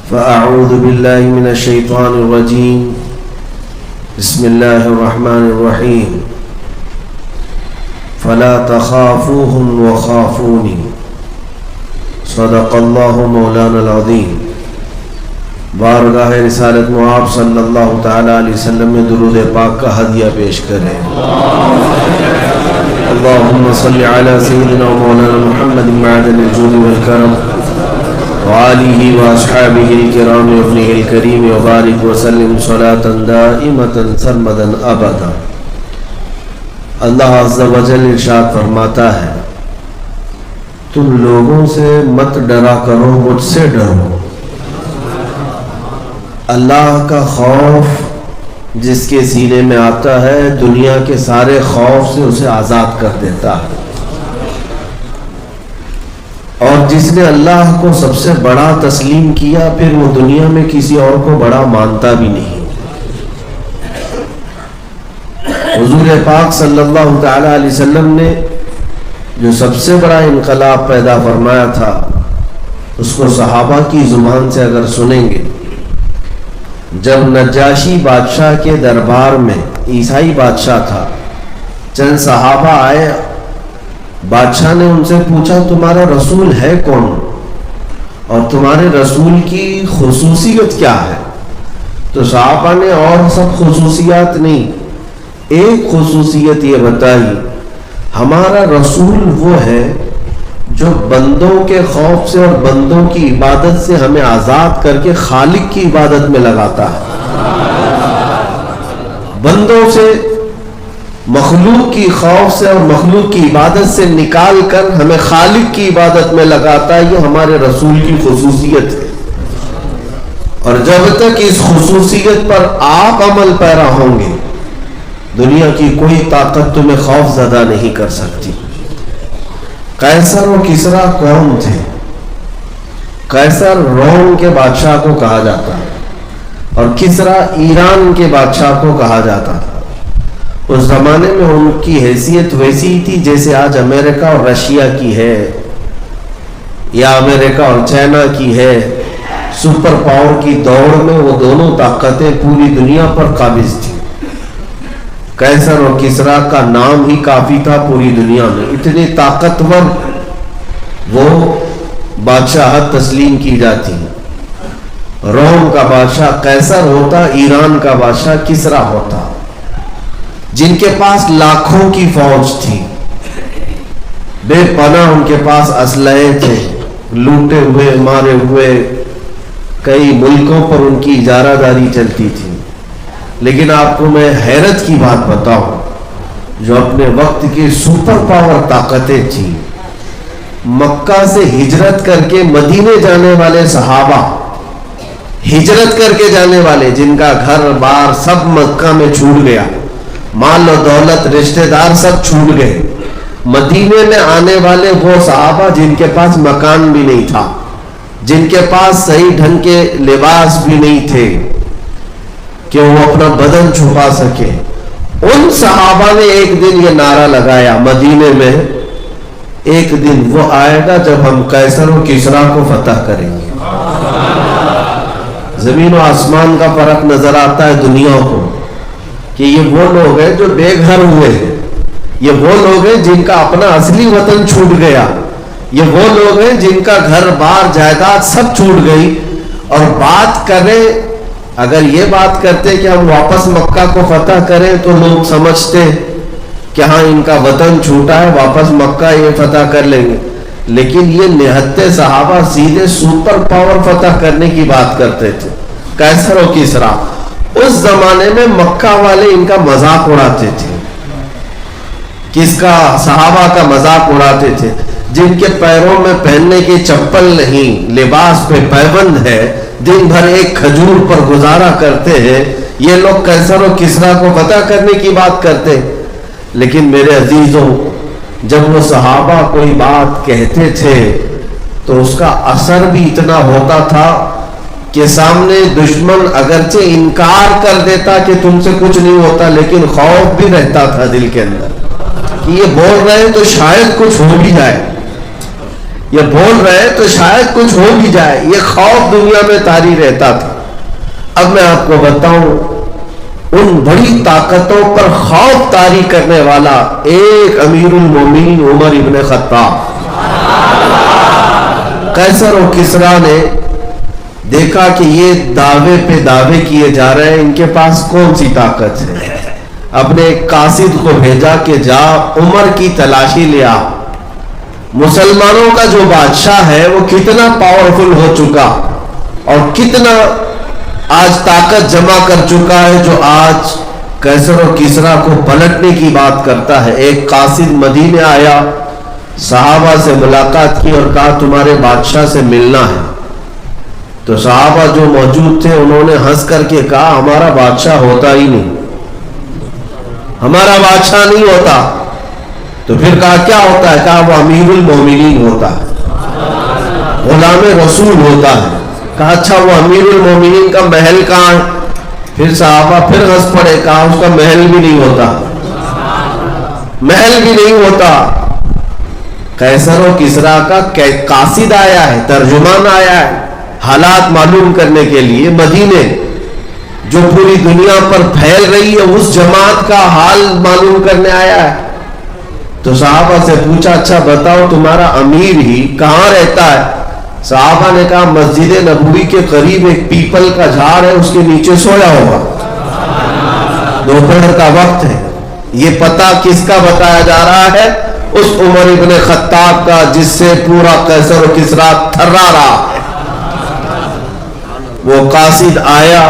فأعوذ بالله من الشيطان الرجيم بسم الله الرحمن الرحيم فلا تخافوهم وخافوني صدق الله مولانا العظيم. بارگاہ رسالت معاب صلی اللہ تعالیٰ علیہ وسلم میں درود پاک کا ہدیہ پیش کریں. اللہم صلی علی سیدنا مولانا محمد معدن الجود والکرم وآلہ واصحابہ الکرام وابنہ الکریم وبارک وسلم صلاة دائمة سرمدا ابدا. اللہ عز و جل ارشاد فرماتا ہے تم لوگوں سے مت ڈرا کرو، مجھ سے ڈرو. اللہ کا خوف جس کے سینے میں آتا ہے دنیا کے سارے خوف سے اسے آزاد کر دیتا ہے، اور جس نے اللہ کو سب سے بڑا تسلیم کیا پھر وہ دنیا میں کسی اور کو بڑا مانتا بھی نہیں. حضور پاک صلی اللہ تعالی علیہ وسلم نے جو سب سے بڑا انقلاب پیدا فرمایا تھا اس کو صحابہ کی زبان سے اگر سنیں گے. جب نجاشی بادشاہ کے دربار میں عیسائی بادشاہ تھا، چند صحابہ آئے، بادشاہ نے ان سے پوچھا تمہارا رسول ہے کون اور تمہارے رسول کی خصوصیت کیا ہے؟ تو صحابہ نے اور سب خصوصیات نہیں، ایک خصوصیت یہ بتائی، ہمارا رسول وہ ہے جو بندوں کے خوف سے اور بندوں کی عبادت سے ہمیں آزاد کر کے خالق کی عبادت میں لگاتا ہے. بندوں سے، مخلوق کی خوف سے اور مخلوق کی عبادت سے نکال کر ہمیں خالق کی عبادت میں لگاتا ہے. یہ ہمارے رسول کی خصوصیت ہے، اور جب تک اس خصوصیت پر آپ عمل پیرا ہوں گے دنیا کی کوئی طاقت تمہیں خوف زدہ نہیں کر سکتی. قیصر و کسریٰ کون تھے؟ قیصر روم کے بادشاہ کو کہا جاتا ہے اور کسریٰ ایران کے بادشاہ کو کہا جاتا تھا. اس زمانے میں ان کی حیثیت ویسی تھی جیسے آج امریکہ اور رشیا کی ہے یا امریکہ اور چائنا کی ہے. سپر پاور کی دوڑ میں وہ دونوں طاقتیں پوری دنیا پر قابض تھیں. قیصر اور کسریٰ کا نام ہی کافی تھا پوری دنیا میں، اتنی طاقتور وہ بادشاہت تسلیم کی جاتی. روم کا بادشاہ قیصر ہوتا، ایران کا بادشاہ کسریٰ ہوتا، جن کے پاس لاکھوں کی فوج تھی، بے پناہ ان کے پاس اسلحے تھے، لوٹے ہوئے مارے ہوئے کئی ملکوں پر ان کی اجارہ داری چلتی تھی. لیکن آپ کو میں حیرت کی بات بتاؤں، جو اپنے وقت کی سپر پاور طاقتیں تھیں، مکہ سے ہجرت کر کے مدینے جانے والے صحابہ، ہجرت کر کے جانے والے جن کا گھر بار سب مکہ میں چھوٹ گیا، مال و دولت رشتہ دار سب چھوٹ گئے، مدینے میں آنے والے وہ صحابہ جن کے پاس مکان بھی نہیں تھا، جن کے پاس صحیح ڈھنگ کے لباس بھی نہیں تھے کہ وہ اپنا بدن چھپا سکے، ان صحابہ نے ایک دن یہ نعرہ لگایا مدینے میں، ایک دن وہ آئے گا جب ہم قیصر و کسریٰ کو فتح کریں گے. زمین و آسمان کا فرق نظر آتا ہے دنیا کو کہ یہ وہ لوگ ہیں جو بے گھر ہوئے ہیں، یہ وہ لوگ ہیں جن کا اپنا اصلی وطن چھوٹ گیا، یہ وہ لوگ ہیں جن کا گھر بار جائیداد سب چھوٹ گئی. اور بات کریں، اگر یہ بات کرتے کہ ہم واپس مکہ کو فتح کریں تو لوگ سمجھتے کہ ہاں ان کا وطن چھوٹا ہے، واپس مکہ یہ فتح کر لیں گے. لیکن یہ نہتے صحابہ سیدھے سپر پاور فتح کرنے کی بات کرتے تھے. قیصر و کسریٰ اس زمانے میں مکہ والے ان کا مذاق اڑاتے تھے. کس کا؟ صحابہ کا مذاق اڑاتے تھے. جن کے پیروں میں پہننے کی چپل نہیں، لباس پہ پیبند ہے، دن بھر ایک کھجور پر گزارا کرتے ہیں، یہ لوگ قیصر و کسریٰ کو فتح کرنے کی بات کرتے. لیکن میرے عزیزوں، جب وہ صحابہ کوئی بات کہتے تھے تو اس کا اثر بھی اتنا ہوتا تھا کہ سامنے دشمن اگرچہ انکار کر دیتا کہ تم سے کچھ نہیں ہوتا، لیکن خوف بھی رہتا تھا دل کے اندر کہ یہ بول رہے ہیں تو شاید کچھ ہو بھی جائے، یہ بول رہے ہیں تو شاید کچھ ہو بھی جائے. یہ خوف دنیا میں طاری رہتا تھا. اب میں آپ کو بتاؤں ان بڑی طاقتوں پر خوف طاری کرنے والا ایک امیر المومنین عمر ابن خطاب. قیصر و کسریٰ نے دیکھا کہ یہ دعوے پہ دعوے کیے جا رہے ہیں, ان کے پاس کون سی طاقت ہے. اپنے ایک قاصد کو بھیجا کہ جا عمر کی تلاشی لیا, مسلمانوں کا جو بادشاہ ہے وہ کتنا پاورفل ہو چکا اور کتنا آج طاقت جمع کر چکا ہے جو آج قیصر و کسریٰ کو پلٹنے کی بات کرتا ہے. ایک قاصد مدینے آیا, صحابہ سے ملاقات کی اور کہا تمہارے بادشاہ سے ملنا ہے. تو صحابہ جو موجود تھے انہوں نے ہنس کر کے کہا ہمارا بادشاہ ہوتا ہی نہیں, ہمارا بادشاہ نہیں ہوتا. تو پھر کہا کیا ہوتا ہے؟ کہا وہ امیر المومنین ہوتا ہے, غلام رسول ہوتا ہے. کہا اچھا وہ امیر المومنین کا محل کہاں ہے؟ پھر صحابہ پھر ہنس پڑے, کہا اس کا محل بھی نہیں ہوتا, محل بھی نہیں ہوتا. قیصر و کسریٰ کا قاصد آیا ہے, ترجمان آیا ہے حالات معلوم کرنے کے لیے. مدینے جو پوری دنیا پر پھیل رہی ہے اس جماعت کا حال معلوم کرنے آیا ہے. تو صحابہ سے پوچھا اچھا بتاؤ تمہارا امیر ہی کہاں رہتا ہے؟ صحابہ نے کہا مسجد نبوی کے قریب ایک پیپل کا جھاڑ ہے, اس کے نیچے سویا ہوگا, دوپہر کا وقت ہے. یہ پتہ کس کا بتایا جا رہا ہے؟ اس عمر ابن خطاب کا جس سے پورا قیصر و کسریٰ تھرا رہا. وہ قاصد آیا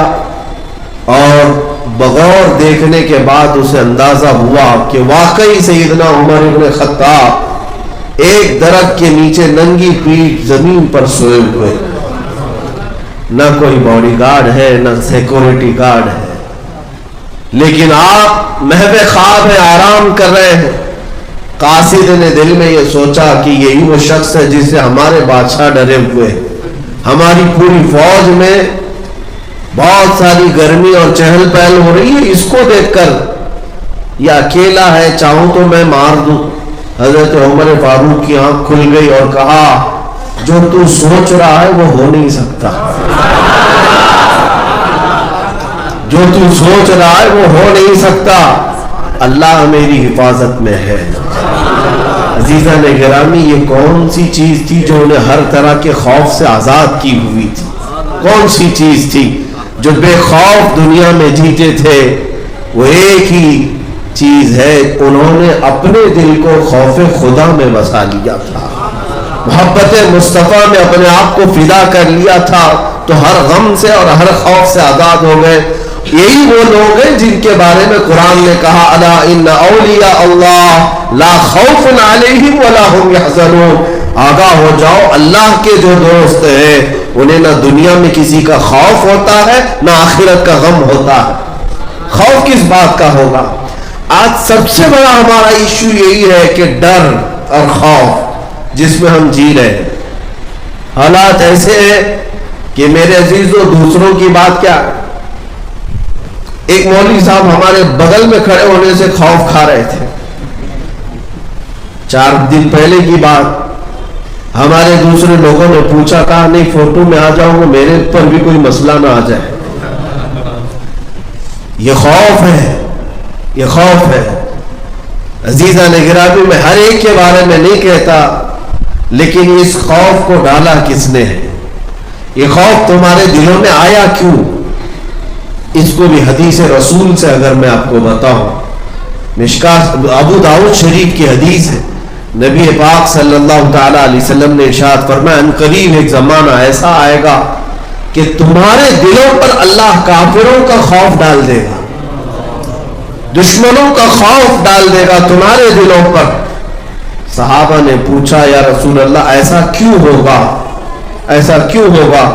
اور بغور دیکھنے کے بعد اسے اندازہ ہوا کہ واقعی سیدنا عمر ابن خطاب ایک درخت کے نیچے ننگی پیٹھ زمین پر سوئے ہوئے, نہ کوئی باڈی گارڈ ہے نہ سیکورٹی گارڈ ہے, لیکن آپ محو خواب ہیں, آرام کر رہے ہیں. قاصد نے دل میں یہ سوچا کہ یہی وہ شخص ہے جس سے ہمارے بادشاہ ڈرے ہوئے. ہماری پوری فوج میں بہت ساری گرمی اور چہل پہل ہو رہی ہے, اس کو دیکھ کر یہ اکیلا ہے, چاہوں تو میں مار دوں. حضرت عمر فاروق کی آنکھ کھل گئی اور کہا جو تو سوچ رہا ہے وہ ہو نہیں سکتا, جو تو سوچ رہا ہے وہ ہو نہیں سکتا, اللہ میری حفاظت میں ہے. عزیزان گرامی, یہ کون سی چیز تھی جو انہیں ہر طرح کے خوف سے آزاد کی ہوئی تھی؟ کون سی چیز تھی جو بے خوف دنیا میں جیتے تھے؟ وہ ایک ہی چیز ہے, انہوں نے اپنے دل کو خوف خدا میں بسا لیا تھا, محبت مصطفیٰ میں اپنے آپ کو فدا کر لیا تھا, تو ہر غم سے اور ہر خوف سے آزاد ہو گئے. یہی وہ لوگ ہیں جن کے بارے میں قرآن نے کہا الا ان اولیاء اللہ لا خوف علیہم ولا هم یحزنون, آگاہ ہو جاؤ اللہ کے جو دوست ہیں انہیں نہ دنیا میں کسی کا خوف ہوتا ہے نہ آخرت کا غم ہوتا ہے. خوف کس بات کا ہوگا؟ آج سب سے بڑا ہمارا ایشو یہی ہے کہ ڈر اور خوف جس میں ہم جی رہے ہیں. حالات ایسے ہیں کہ میرے عزیزو دوسروں کی بات کیا, ایک مولوی صاحب ہمارے بغل میں کھڑے ہونے سے خوف کھا رہے تھے. 4 دن پہلے کی بات, ہمارے دوسرے لوگوں نے پوچھا, کہا نہیں فوٹو میں آ جاؤں گا, میرے پر بھی کوئی مسئلہ نہ آ جائے. یہ خوف ہے, یہ خوف ہے. عزیزان گرامی, میں ہر ایک کے بارے میں نہیں کہتا, لیکن اس خوف کو ڈالا کس نے ہے؟ یہ خوف تمہارے دلوں میں آیا کیوں؟ اس کو بھی حدیث رسول سے اگر میں آپ کو بتاؤں, مشکات ابو داؤد شریف کی حدیث ہے, نبی پاک صلی اللہ تعالی علیہ وسلم نے ارشاد فرمایا ان قریب ایک زمانہ ایسا آئے گا کہ تمہارے دلوں پر اللہ کافروں کا خوف ڈال دے گا, دشمنوں کا خوف ڈال دے گا تمہارے دلوں پر. صحابہ نے پوچھا یا رسول اللہ ایسا کیوں ہوگا, ایسا کیوں ہوگا؟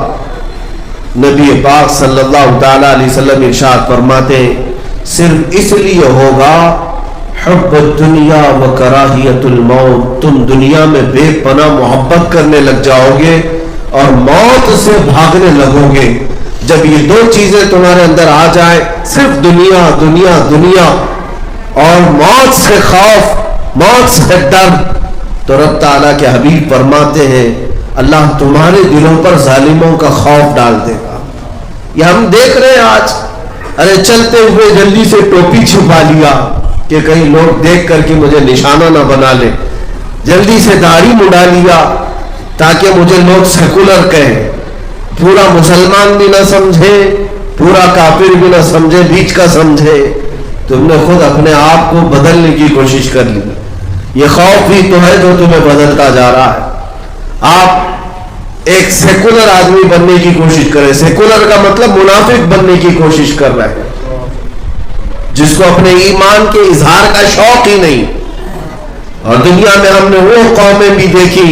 نبی پاک صلی اللہ تعالی علیہ وسلم ارشاد فرماتے صرف اس لیے ہوگا حب الدنیا و کراہیت الموت, تم دنیا میں بے پناہ محبت کرنے لگ جاؤ گے اور موت سے بھاگنے لگو گے. جب یہ 2 چیزیں تمہارے اندر آ جائیں, صرف دنیا دنیا دنیا اور موت سے خوف, موت سے ڈر, تو رب تعالیٰ کے حبیب فرماتے ہیں اللہ تمہارے دلوں پر ظالموں کا خوف ڈال دے گا. یہ ہم دیکھ رہے ہیں آج, ارے چلتے ہوئے جلدی سے ٹوپی چھپا لیا کہ کہیں لوگ دیکھ کر کے مجھے نشانہ نہ بنا لے, جلدی سے داڑھی مڈا لیا تاکہ مجھے لوگ سیکولر کہیں, پورا مسلمان بھی نہ سمجھے, پورا کافر بھی نہ سمجھے, بیچ کا سمجھے. تم نے خود اپنے آپ کو بدلنے کی کوشش کر لی. یہ خوف ہی تو ہے جو تمہیں بدلتا جا رہا ہے. آپ ایک سیکولر آدمی بننے کی کوشش کریں, سیکولر کا مطلب منافق بننے کی کوشش کر رہے ہیں, جس کو اپنے ایمان کے اظہار کا شوق ہی نہیں. اور دنیا میں ہم نے وہ قومیں بھی دیکھی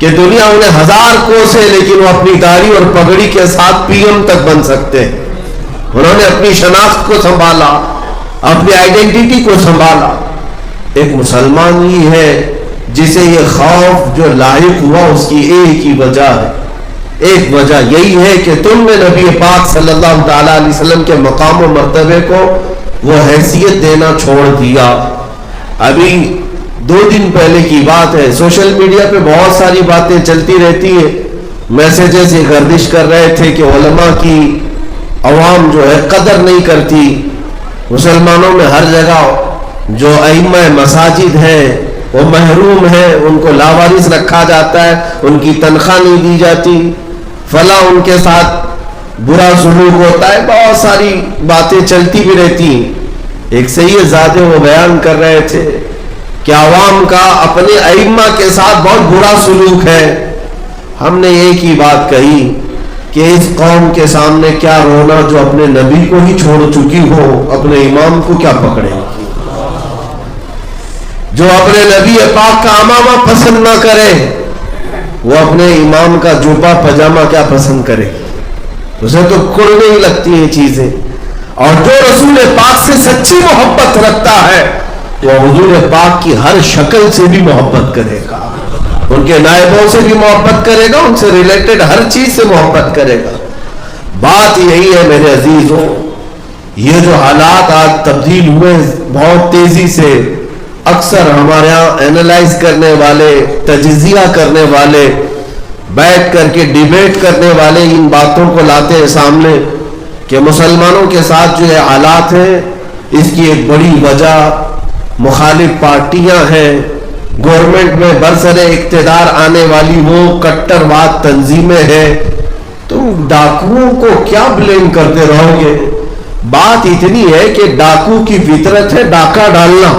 کہ دنیا انہیں 1000 کوسے لیکن وہ اپنی داڑھی اور پگڑی کے ساتھ پی ایم تک بن سکتے ہیں. انہوں نے اپنی شناخت کو سنبھالا, اپنی آئیڈینٹی کو سنبھالا. ایک مسلمان ہی ہے جسے یہ خوف جو لاحق ہوا اس کی ایک ہی وجہ ہے, ایک وجہ یہی ہے کہ تم نے نبی پاک صلی اللہ تعالی علیہ وسلم کے مقام و مرتبے کو وہ حیثیت دینا چھوڑ دیا. ابھی 2 دن پہلے کی بات ہے, سوشل میڈیا پہ بہت ساری باتیں چلتی رہتی ہیں, میسیجز یہ گردش کر رہے تھے کہ علماء کی عوام جو ہے قدر نہیں کرتی. مسلمانوں میں ہر جگہ جو ائمہ مساجد ہیں وہ محروم ہیں, ان کو لاوارث رکھا جاتا ہے, ان کی تنخواہ نہیں دی جاتی, فلاں ان کے ساتھ برا سلوک ہوتا ہے. بہت ساری باتیں چلتی بھی رہتی. ایک سید زادے وہ بیان کر رہے تھے کہ عوام کا اپنے ائمہ کے ساتھ بہت برا سلوک ہے. ہم نے ایک ہی بات کہی کہ اس قوم کے سامنے کیا رونا جو اپنے نبی کو ہی چھوڑ چکی ہو, اپنے امام کو کیا پکڑے, جو اپنے نبی پاک کا امامہ پسند نہ کرے وہ اپنے امام کا جوبہ پجامہ کیا پسند کرے, اسے تو کڑنے ہی لگتی ہیں چیزیں. اور جو رسول پاک سے سچی محبت رکھتا ہے وہ حضور پاک کی ہر شکل سے بھی محبت کرے گا, ان کے نائبوں سے بھی محبت کرے گا, ان سے ریلیٹڈ ہر چیز سے محبت کرے گا. بات یہی ہے میرے عزیزوں, یہ جو حالات آج تبدیل ہوئے بہت تیزی سے, اکثر ہمارے ہاں اینالائز کرنے والے, تجزیہ کرنے والے, بیٹھ کر کے ڈیبیٹ کرنے والے ان باتوں کو لاتے ہیں سامنے کہ مسلمانوں کے ساتھ جو یہ حالات ہیں اس کی ایک بڑی وجہ مخالف پارٹیاں ہیں, گورنمنٹ میں برسر اقتدار آنے والی وہ کٹر واد تنظیمیں ہیں. تم ڈاکوؤں کو کیا بلیم کرتے رہو گے؟ بات اتنی ہے کہ ڈاکو کی فطرت ہے ڈاکہ ڈالنا.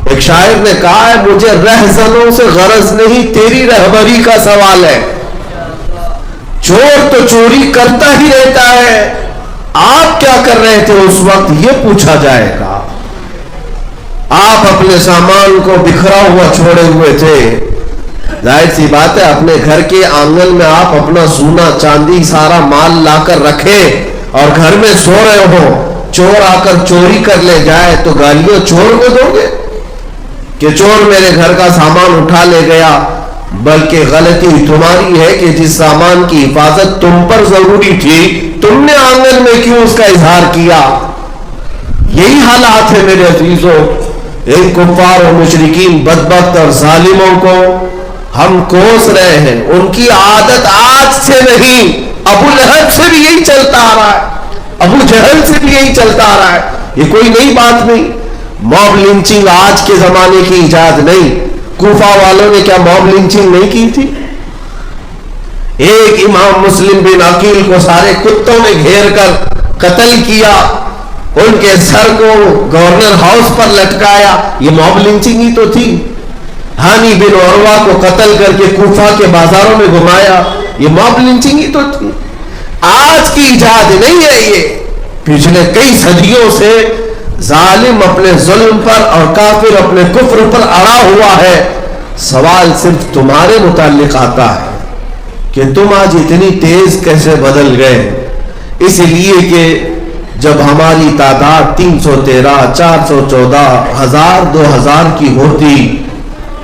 ایک شاعر نے کہا ہے مجھے رہزنوں سے غرض نہیں, تیری رہبری کا سوال ہے. چور تو چوری کرتا ہی رہتا ہے, آپ کیا کر رہے تھے اس وقت یہ پوچھا جائے گا. آپ اپنے سامان کو بکھرا ہوا چھوڑے ہوئے تھے, ظاہر سی بات ہے اپنے گھر کے آنگن میں آپ اپنا سونا چاندی سارا مال لا کر رکھے اور گھر میں سو رہے ہو, چور آ کر چوری کر لے جائے تو گالیاں چور کو دو گے کہ چور میرے گھر کا سامان اٹھا لے گیا؟ بلکہ غلطی تمہاری ہے کہ جس سامان کی حفاظت تم پر ضروری تھی تم نے آنگن میں کیوں اس کا اظہار کیا. یہی حالات ہے میرے عزیزوں. ان کفار اور مشرکین بدبخت اور ظالموں کو ہم کوس رہے ہیں, ان کی عادت آج سے نہیں, ابو لہب سے بھی یہی چلتا آ رہا ہے, ابو جہل سے بھی یہی چلتا آ رہا ہے. یہ کوئی نئی بات نہیں. موب لنچنگ آج کے زمانے کی ایجاد نہیں. کوفہ والوں نے کیا موب لنچنگ نہیں کی تھی؟ ایک امام مسلم بن عقیل کو سارے کتوں نے گھیر کر قتل کیا, ان کے سر کو گورنر ہاؤس پر لٹکایا, یہ موب لنچنگ ہی تو تھی. ہانی بن عروہ کو قتل کر کے کوفہ کے بازاروں میں گھمایا, یہ موب لنچنگ ہی تو تھی. آج کی ایجاد نہیں ہے, یہ پچھلے کئی صدیوں سے ظالم اپنے ظلم پر اور کافر اپنے کفر پر اڑا ہوا ہے. سوال صرف تمہارے متعلق آتا ہے کہ تم آج اتنی تیز کیسے بدل گئے. اس لیے کہ جب ہماری تعداد 313, 414, 1000, 2000 کی ہوتی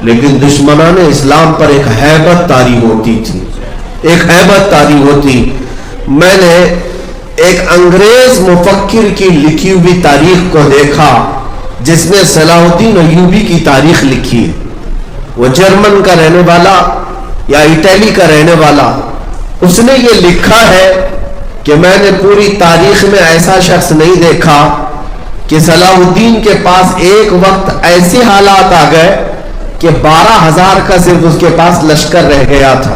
لیکن دشمنان اسلام پر ایک ہیبت طاری ہوتی تھی, ایک ہیبت طاری ہوتی. میں نے ایک انگریز مفکر کی لکھی ہوئی تاریخ کو دیکھا جس نے صلاح الدین ایوبی کی تاریخ لکھی ہے. وہ جرمن کا رہنے والا یا اٹلی کا رہنے والا، اس نے یہ لکھا ہے کہ میں نے پوری تاریخ میں ایسا شخص نہیں دیکھا کہ صلاح الدین کے پاس ایک وقت ایسے حالات آ گئے کہ 12,000 کا صرف اس کے پاس لشکر رہ گیا تھا.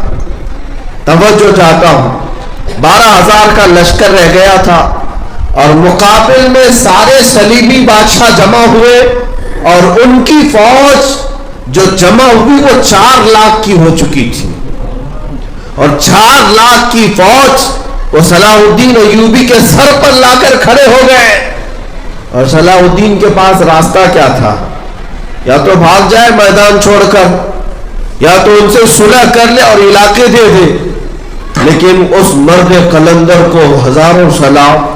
توجہ چاہتا ہوں، 12,000 کا لشکر رہ گیا تھا اور مقابل میں سارے صلیبی بادشاہ جمع ہوئے اور ان کی فوج جو جمع ہوئی وہ 4 لاکھ کی ہو چکی تھی، اور 4 لاکھ کی فوج وہ صلاح الدین ایوبی کے سر پر لا کر کھڑے ہو گئے. اور صلاح الدین کے پاس راستہ کیا تھا؟ یا تو بھاگ جائے میدان چھوڑ کر، یا تو ان سے صلح کر لے اور علاقے دے دے. لیکن اس مرد قلندر کو ہزاروں سلام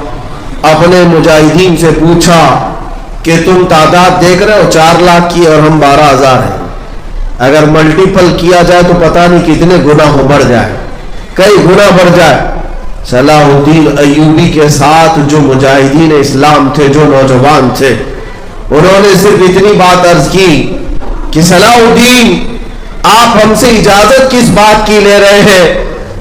اپنے مجاہدین سے پوچھا کہ تم تعداد دیکھ رہے ہو 4 لاکھ کی اور ہم 12,000 ہیں، اگر ملٹیپل کیا جائے تو پتہ نہیں کتنے گنا ہو بڑھ جائے، کئی گنا بڑھ جائے. صلاح الدین ایوبی کے ساتھ جو مجاہدین اسلام تھے، جو نوجوان تھے، انہوں نے صرف اتنی بات عرض کی کہ صلاح الدین آپ ہم سے اجازت کس بات کی لے رہے ہیں؟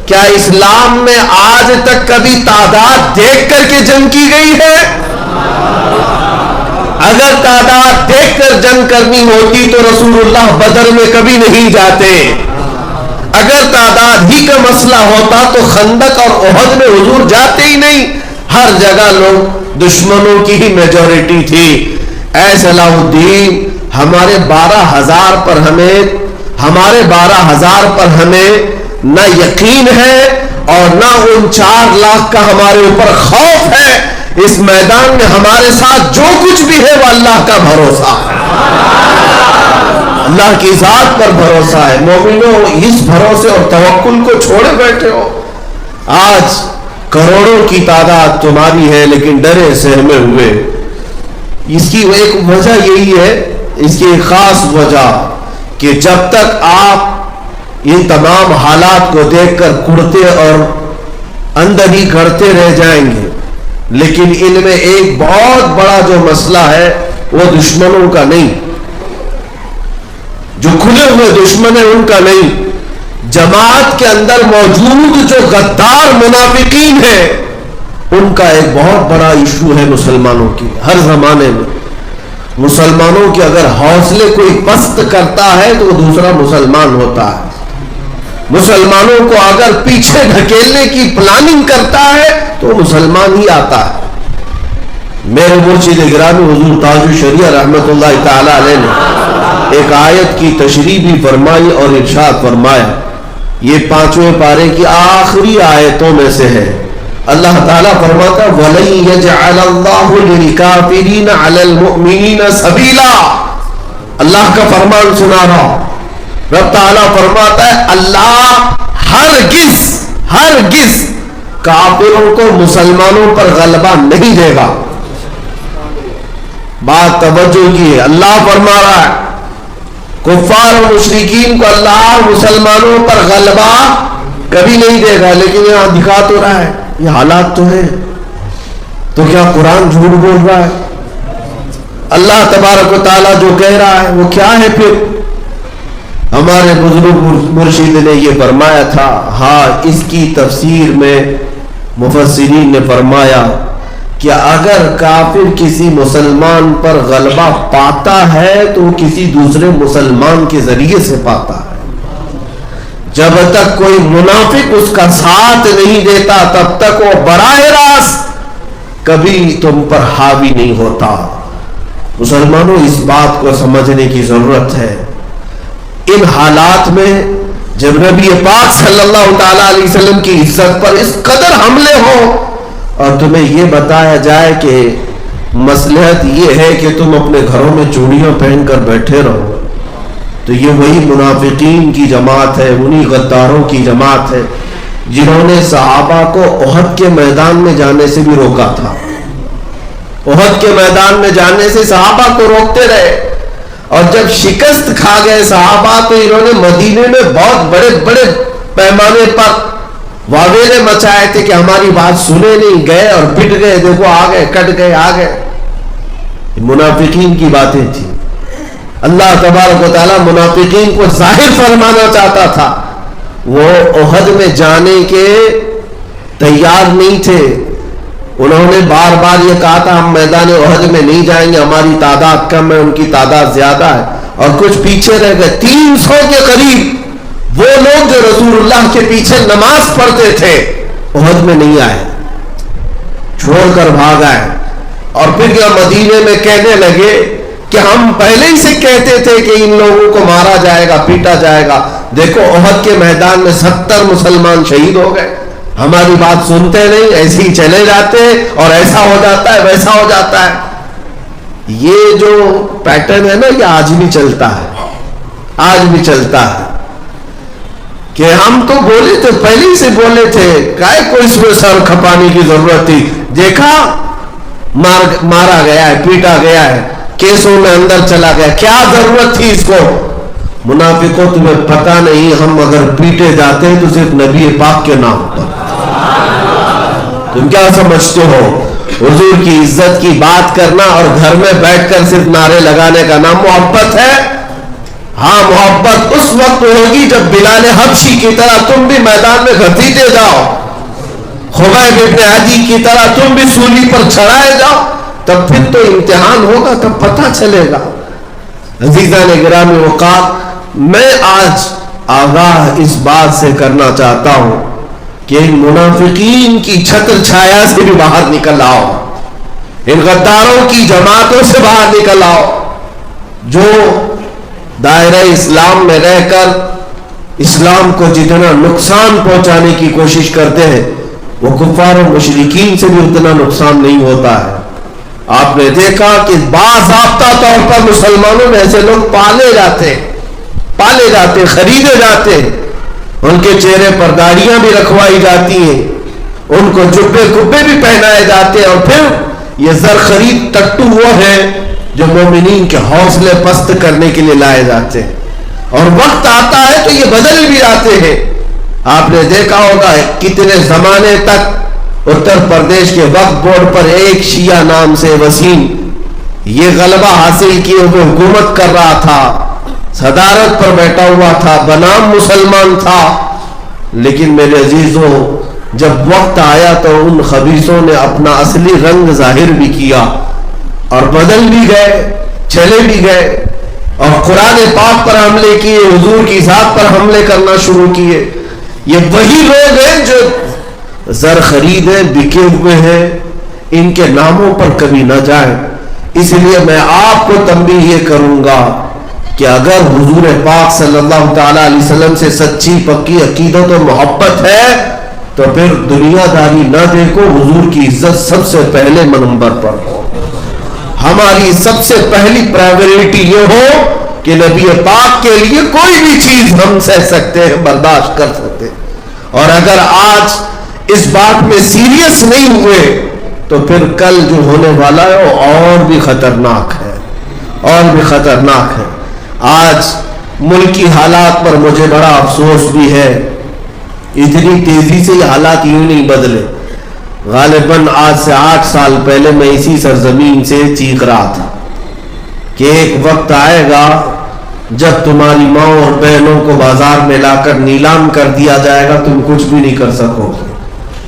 کیا اسلام میں آج تک کبھی تعداد دیکھ کر کے جنگ کی گئی ہے؟ اگر تعداد دیکھ کر جنگ کرنی ہوتی تو رسول اللہ بدر میں کبھی نہیں جاتے. اگر تعداد ہی کا مسئلہ ہوتا تو خندق اور احد میں حضور جاتے ہی نہیں. ہر جگہ لوگ دشمنوں کی ہی میجورٹی تھی. اے صلاح الدین، ہمارے 12,000 پر ہمیں نہ یقین ہے اور نہ ان 4 لاکھ کا ہمارے اوپر خوف ہے. اس میدان میں ہمارے ساتھ جو کچھ بھی ہے وہ اللہ کا بھروسہ ہے، اللہ کی ذات پر بھروسہ ہے. مومنوں، اس بھروسے اور توکل کو چھوڑے بیٹھے ہو. آج کروڑوں کی تعداد تمہاری ہے لیکن ڈرے سہمے ہوئے. اس کی ایک وجہ یہی ہے، اس کی ایک خاص وجہ کہ جب تک آپ ان تمام حالات کو دیکھ کر کڑتے اور اندر ہی گڑتے رہ جائیں گے. لیکن ان میں ایک بہت بڑا جو مسئلہ ہے وہ دشمنوں کا نہیں، جو کھلے ہوئے دشمن ہیں ان کا نہیں، جماعت کے اندر موجود جو غدار منافقین ہیں ان کا ایک بہت بڑا ایشو ہے مسلمانوں کی. ہر زمانے میں مسلمانوں کے اگر حوصلے کوئی پست کرتا ہے تو وہ دوسرا مسلمان ہوتا ہے. مسلمانوں کو اگر پیچھے دھکیلنے کی پلاننگ کرتا ہے تو مسلمان ہی آتا ہے. میرے مرشد گرامی حضور تاج الشریعہ رحمت اللہ تعالی علیہ نے ایک آیت کی تشریح بھی فرمائی اور ارشاد فرمایا. یہ 5ویں پارے کی آخری آیتوں میں سے ہے. اللہ تعالیٰ فرماتا وَلَن يَجْعَلَ اللَّهُ لِلْكَافِرِينَ عَلَى الْمُؤْمِنِينَ سَبِيلًا. اللہ کا فرمان سنا رہا. رب تعالیٰ فرماتا ہے اللہ ہرگز کافروں کو مسلمانوں پر غلبہ نہیں دے گا. بات توجہ کی ہے. اللہ فرما رہا ہے کفار و مشرکین کو اللہ مسلمانوں پر غلبہ کبھی نہیں دے گا. لیکن یہاں دکھا تو رہا ہے یہ حالات تو ہے، تو کیا قرآن جھوٹ بول رہا ہے؟ اللہ تبارک و تعالیٰ جو کہہ رہا ہے وہ کیا ہے؟ پھر ہمارے بزرگ مرشد نے یہ فرمایا تھا. ہاں، اس کی تفسیر میں مفسرین نے فرمایا کہ اگر کافر کسی مسلمان پر غلبہ پاتا ہے تو وہ کسی دوسرے مسلمان کے ذریعے سے پاتا ہے. جب تک کوئی منافق اس کا ساتھ نہیں دیتا تب تک وہ براہ راست کبھی تم پر حاوی نہیں ہوتا. مسلمانوں، اس بات کو سمجھنے کی ضرورت ہے. ان حالات میں جب نبی پاک صلی اللہ تعالی علیہ وسلم کی عزت پر اس قدر حملے ہو اور تمہیں یہ بتایا جائے کہ مصلحت یہ ہے کہ تم اپنے گھروں میں چوڑیاں پہن کر بیٹھے رہو، تو یہ وہی منافقین کی جماعت ہے، انہی غداروں کی جماعت ہے جنہوں نے صحابہ کو احد کے میدان میں جانے سے بھی روکا تھا. احد کے میدان میں جانے سے صحابہ کو روکتے رہے، اور جب شکست کھا گئے صحابہ تو انہوں نے مدینے میں بہت بڑے بڑے پیمانے پر واویلے مچائے تھے کہ ہماری بات سنے نہیں، گئے اور پٹ گئے، دیکھو آ گئے، کٹ گئے، آ گئے. منافقین کی باتیں تھی. اللہ تبارک و تعالیٰ منافقین کو ظاہر فرمانا چاہتا تھا. وہ احد میں جانے کے تیار نہیں تھے. انہوں نے بار بار یہ کہا تھا ہم میدان احد میں نہیں جائیں گے, ہماری تعداد کم ہے, ان کی تعداد زیادہ ہے, اور کچھ پیچھے رہ گئے. 300 کے قریب وہ لوگ جو رسول اللہ کے پیچھے نماز پڑھتے تھے احد میں نہیں آئے, چھوڑ کر بھاگ آئے. اور پھر کیا مدینے میں کہنے لگے کہ ہم پہلے ہی سے کہتے تھے کہ ان لوگوں کو مارا جائے گا, پیٹا جائے گا. دیکھو احد کے میدان میں 70 مسلمان شہید ہو گئے, ہماری بات سنتے نہیں, ایسے ہی چلے جاتے اور ایسا ہو جاتا ہے ویسا ہو جاتا ہے. یہ جو پیٹرن ہے نا یہ آج بھی چلتا ہے, آج بھی چلتا ہے کہ ہم تو بولے تھے, پہلے ہی سے بولے تھے, کائے کو اس میں سر کھپانے کی ضرورت تھی, دیکھا مارا گیا ہے, پیٹا گیا ہے, کیسوں میں اندر چلا گیا, کیا ضرورت تھی اس کو. منافقوں تمہیں پتا نہیں ہم اگر پیٹے جاتے ہیں تو صرف نبی پاک کے نام پر. تم کیا سمجھتے ہو حضور کی عزت کی بات کرنا اور گھر میں بیٹھ کر صرف نعرے لگانے کا نام محبت ہے؟ ہاں محبت اس وقت ہوگی جب بلال حبشی کی طرح تم بھی میدان میں گھسیٹے جاؤ, خبیب ابن عدی کی طرح تم بھی سولی پر چڑھائے جاؤ, تب پھر تو امتحان ہوگا, تب پتہ چلے گا. عزیزان گرامی وقار, میں آج آگاہ اس بات سے کرنا چاہتا ہوں کہ ان منافقین کی چھتر چھایا سے بھی باہر نکل آؤ, ان غداروں کی جماعتوں سے باہر نکل آؤ جو دائرہ اسلام میں رہ کر اسلام کو جتنا نقصان پہنچانے کی کوشش کرتے ہیں وہ کفار و مشرکین سے بھی اتنا نقصان نہیں ہوتا ہے. آپ نے دیکھا کہ باضابطہ طور پر مسلمانوں میں ایسے لوگ پالے جاتے, خریدے جاتے, ان کے چہرے پر داڑیاں بھی رکھوائی جاتی ہیں, ان کو جبے کبے بھی پہنائے جاتے ہیں, اور پھر یہ زر خرید ٹٹو وہ ہے جو مومنین کے حوصلے پست کرنے کے لیے لائے جاتے ہیں, اور وقت آتا ہے تو یہ بدل بھی جاتے ہیں. آپ نے دیکھا ہوگا کتنے زمانے تک اتر پردیش کے وقف بورڈ پر ایک شیعہ نام سے وسیم یہ غلبہ حاصل کیے ہوئے حکومت کر رہا تھا, صدارت پر بیٹھا ہوا تھا, بنام مسلمان تھا. لیکن میرے عزیزوں جب وقت آیا تو ان خبیثوں نے اپنا اصلی رنگ ظاہر بھی کیا اور بدل بھی گئے, چلے بھی گئے, اور قرآن پاک پر حملے کیے, حضور کی ذات پر حملے کرنا شروع کیے. یہ وہی لوگ ہیں جو زر خرید ہیں, بکے ہوئے ہیں, ان کے ناموں پر کبھی نہ جائیں. اس لیے میں آپ کو تنبیہ یہ کروں گا کہ اگر حضور پاک صلی اللہ تعالی علیہ وسلم سے سچی پکی عقیدت و محبت ہے تو پھر دنیا داری نہ دیکھو, حضور کی عزت سب سے پہلے نمبر پر ہو. ہماری سب سے پہلی پرائیورٹی یہ ہو کہ نبی پاک کے لیے کوئی بھی چیز ہم سہ سکتے ہیں, برداشت کر سکتے ہیں. اور اگر آج اس بات میں سیریس نہیں ہوئے تو پھر کل جو ہونے والا ہے وہ اور بھی خطرناک ہے, اور بھی خطرناک ہے. آج ملکی حالات پر مجھے بڑا افسوس بھی ہے, اتنی تیزی سے یہ حالات یوں نہیں بدلے. غالباً آج سے 8 سال پہلے میں اسی سرزمین سے چیخ رہا تھا کہ ایک وقت آئے گا جب تمہاری ماں اور بہنوں کو بازار میں لا کر نیلام کر دیا جائے گا, تم کچھ بھی نہیں کر سکو گے.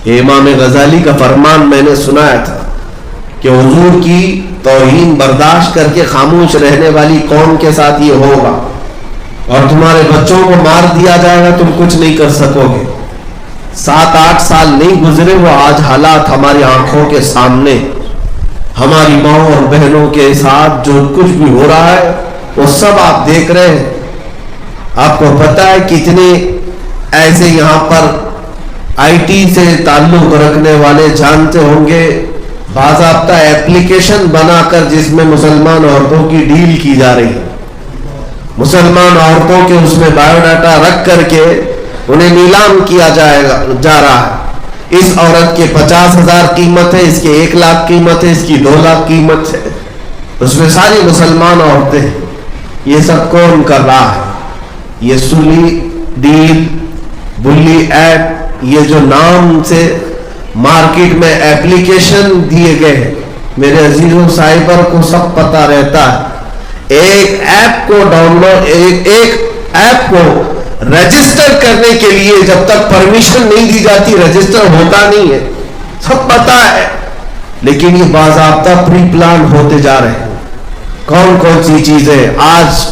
یہ امام غزالی کا فرمان میں نے سنایا تھا کہ حضور کی توہین برداشت کر کے خاموش رہنے والی قوم کے ساتھ یہ ہوگا, اور تمہارے بچوں کو مار دیا جائے گا, تم کچھ نہیں کر سکو گے. 7-8 سال نہیں گزرے, وہ آج حالات ہماری آنکھوں کے سامنے, ہماری ماں اور بہنوں کے ساتھ جو کچھ بھی ہو رہا ہے وہ سب آپ دیکھ رہے ہیں. آپ کو پتا ہے کتنے ایسے یہاں پر آئی ٹی سے تعلق رکھنے والے جانتے ہوں گے باضابطہ ایپلیکیشن بنا کر جس میں مسلمان عورتوں کی ڈیل کی جا رہی ہے, مسلمان عورتوں کے اس میں بایو ڈاٹا رکھ کر کے انہیں نیلام کیا جا رہا ہے. اس عورت کے 50,000 قیمت ہے, اس کے 1 لاکھ قیمت ہے, اس کی 2 لاکھ قیمت ہے, اس میں ساری مسلمان عورتیں ہیں. یہ سب کون کر رہا ہے؟ یہ سلی ڈیل, بلی ایپ, یہ جو نام سے مارکیٹ میں ایپلیکیشن دیے گئے, میرے عزیزوں سائبر کو سب پتا رہتا ہے. ایک ایپ کو ڈاؤنلوڈ ایک ایپ کو رجسٹر کرنے کے لیے جب تک پرمیشن نہیں دی جاتی رجسٹر ہوتا نہیں ہے، سب پتا ہے، لیکن یہ باضابطہ پری پلان ہوتے جا رہے ہیں۔ کون کون سی چیزیں آج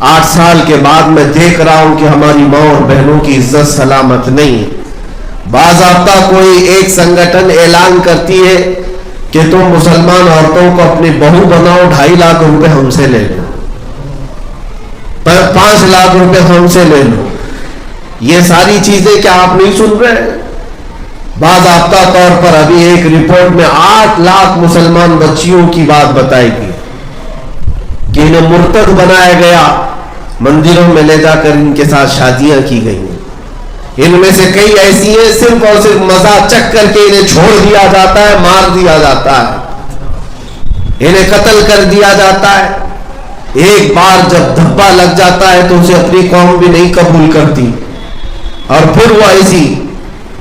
8 سال کے بعد میں دیکھ رہا ہوں کہ ہماری ماں اور بہنوں کی عزت سلامت نہیں ہے۔ باضابطہ کوئی ایک سنگٹھن اعلان کرتی ہے کہ تم مسلمان عورتوں کو اپنی بہو بناؤ، 2.5 لاکھ روپے ہم سے لے لو، 5 لاکھ روپے ہم سے لے لو۔ یہ ساری چیزیں کیا آپ نہیں سن رہے ہیں؟ باضابطہ طور پر ابھی ایک رپورٹ میں 8 لاکھ مسلمان بچیوں کی بات بتائی گئی کہ انہیں مرتد بنایا گیا، مندروں میں لے جا کر ان کے ساتھ شادیاں کی گئی۔ ان میں سے کئی ایسی ہیں صرف اور صرف مزہ چک کر کے انہیں چھوڑ دیا جاتا ہے، مار دیا جاتا ہے، انہیں قتل کر دیا جاتا ہے۔ ایک بار جب دھبا لگ جاتا ہے تو اسے اپنی قوم بھی نہیں قبول کرتی، اور پھر وہ ایسی۔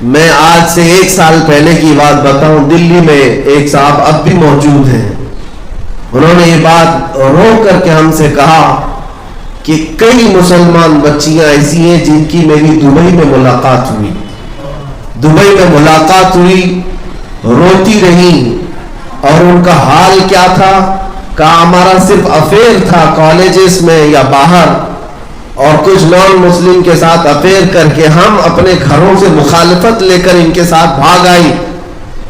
میں آج سے 1 سال پہلے کی بات بتاؤں، دلی میں ایک صاحب اب بھی موجود ہیں، انہوں نے یہ بات رو کر کے ہم سے کہا کہ کئی مسلمان بچیاں ایسی ہیں جن کی میری دبئی میں ملاقات ہوئی، دبئی میں ملاقات ہوئی، روتی رہی، اور ان کا حال کیا تھا؟ کہا ہمارا صرف افیئر تھا کالجز میں یا باہر، اور کچھ نان مسلم کے ساتھ افیئر کر کے ہم اپنے گھروں سے مخالفت لے کر ان کے ساتھ بھاگ آئی۔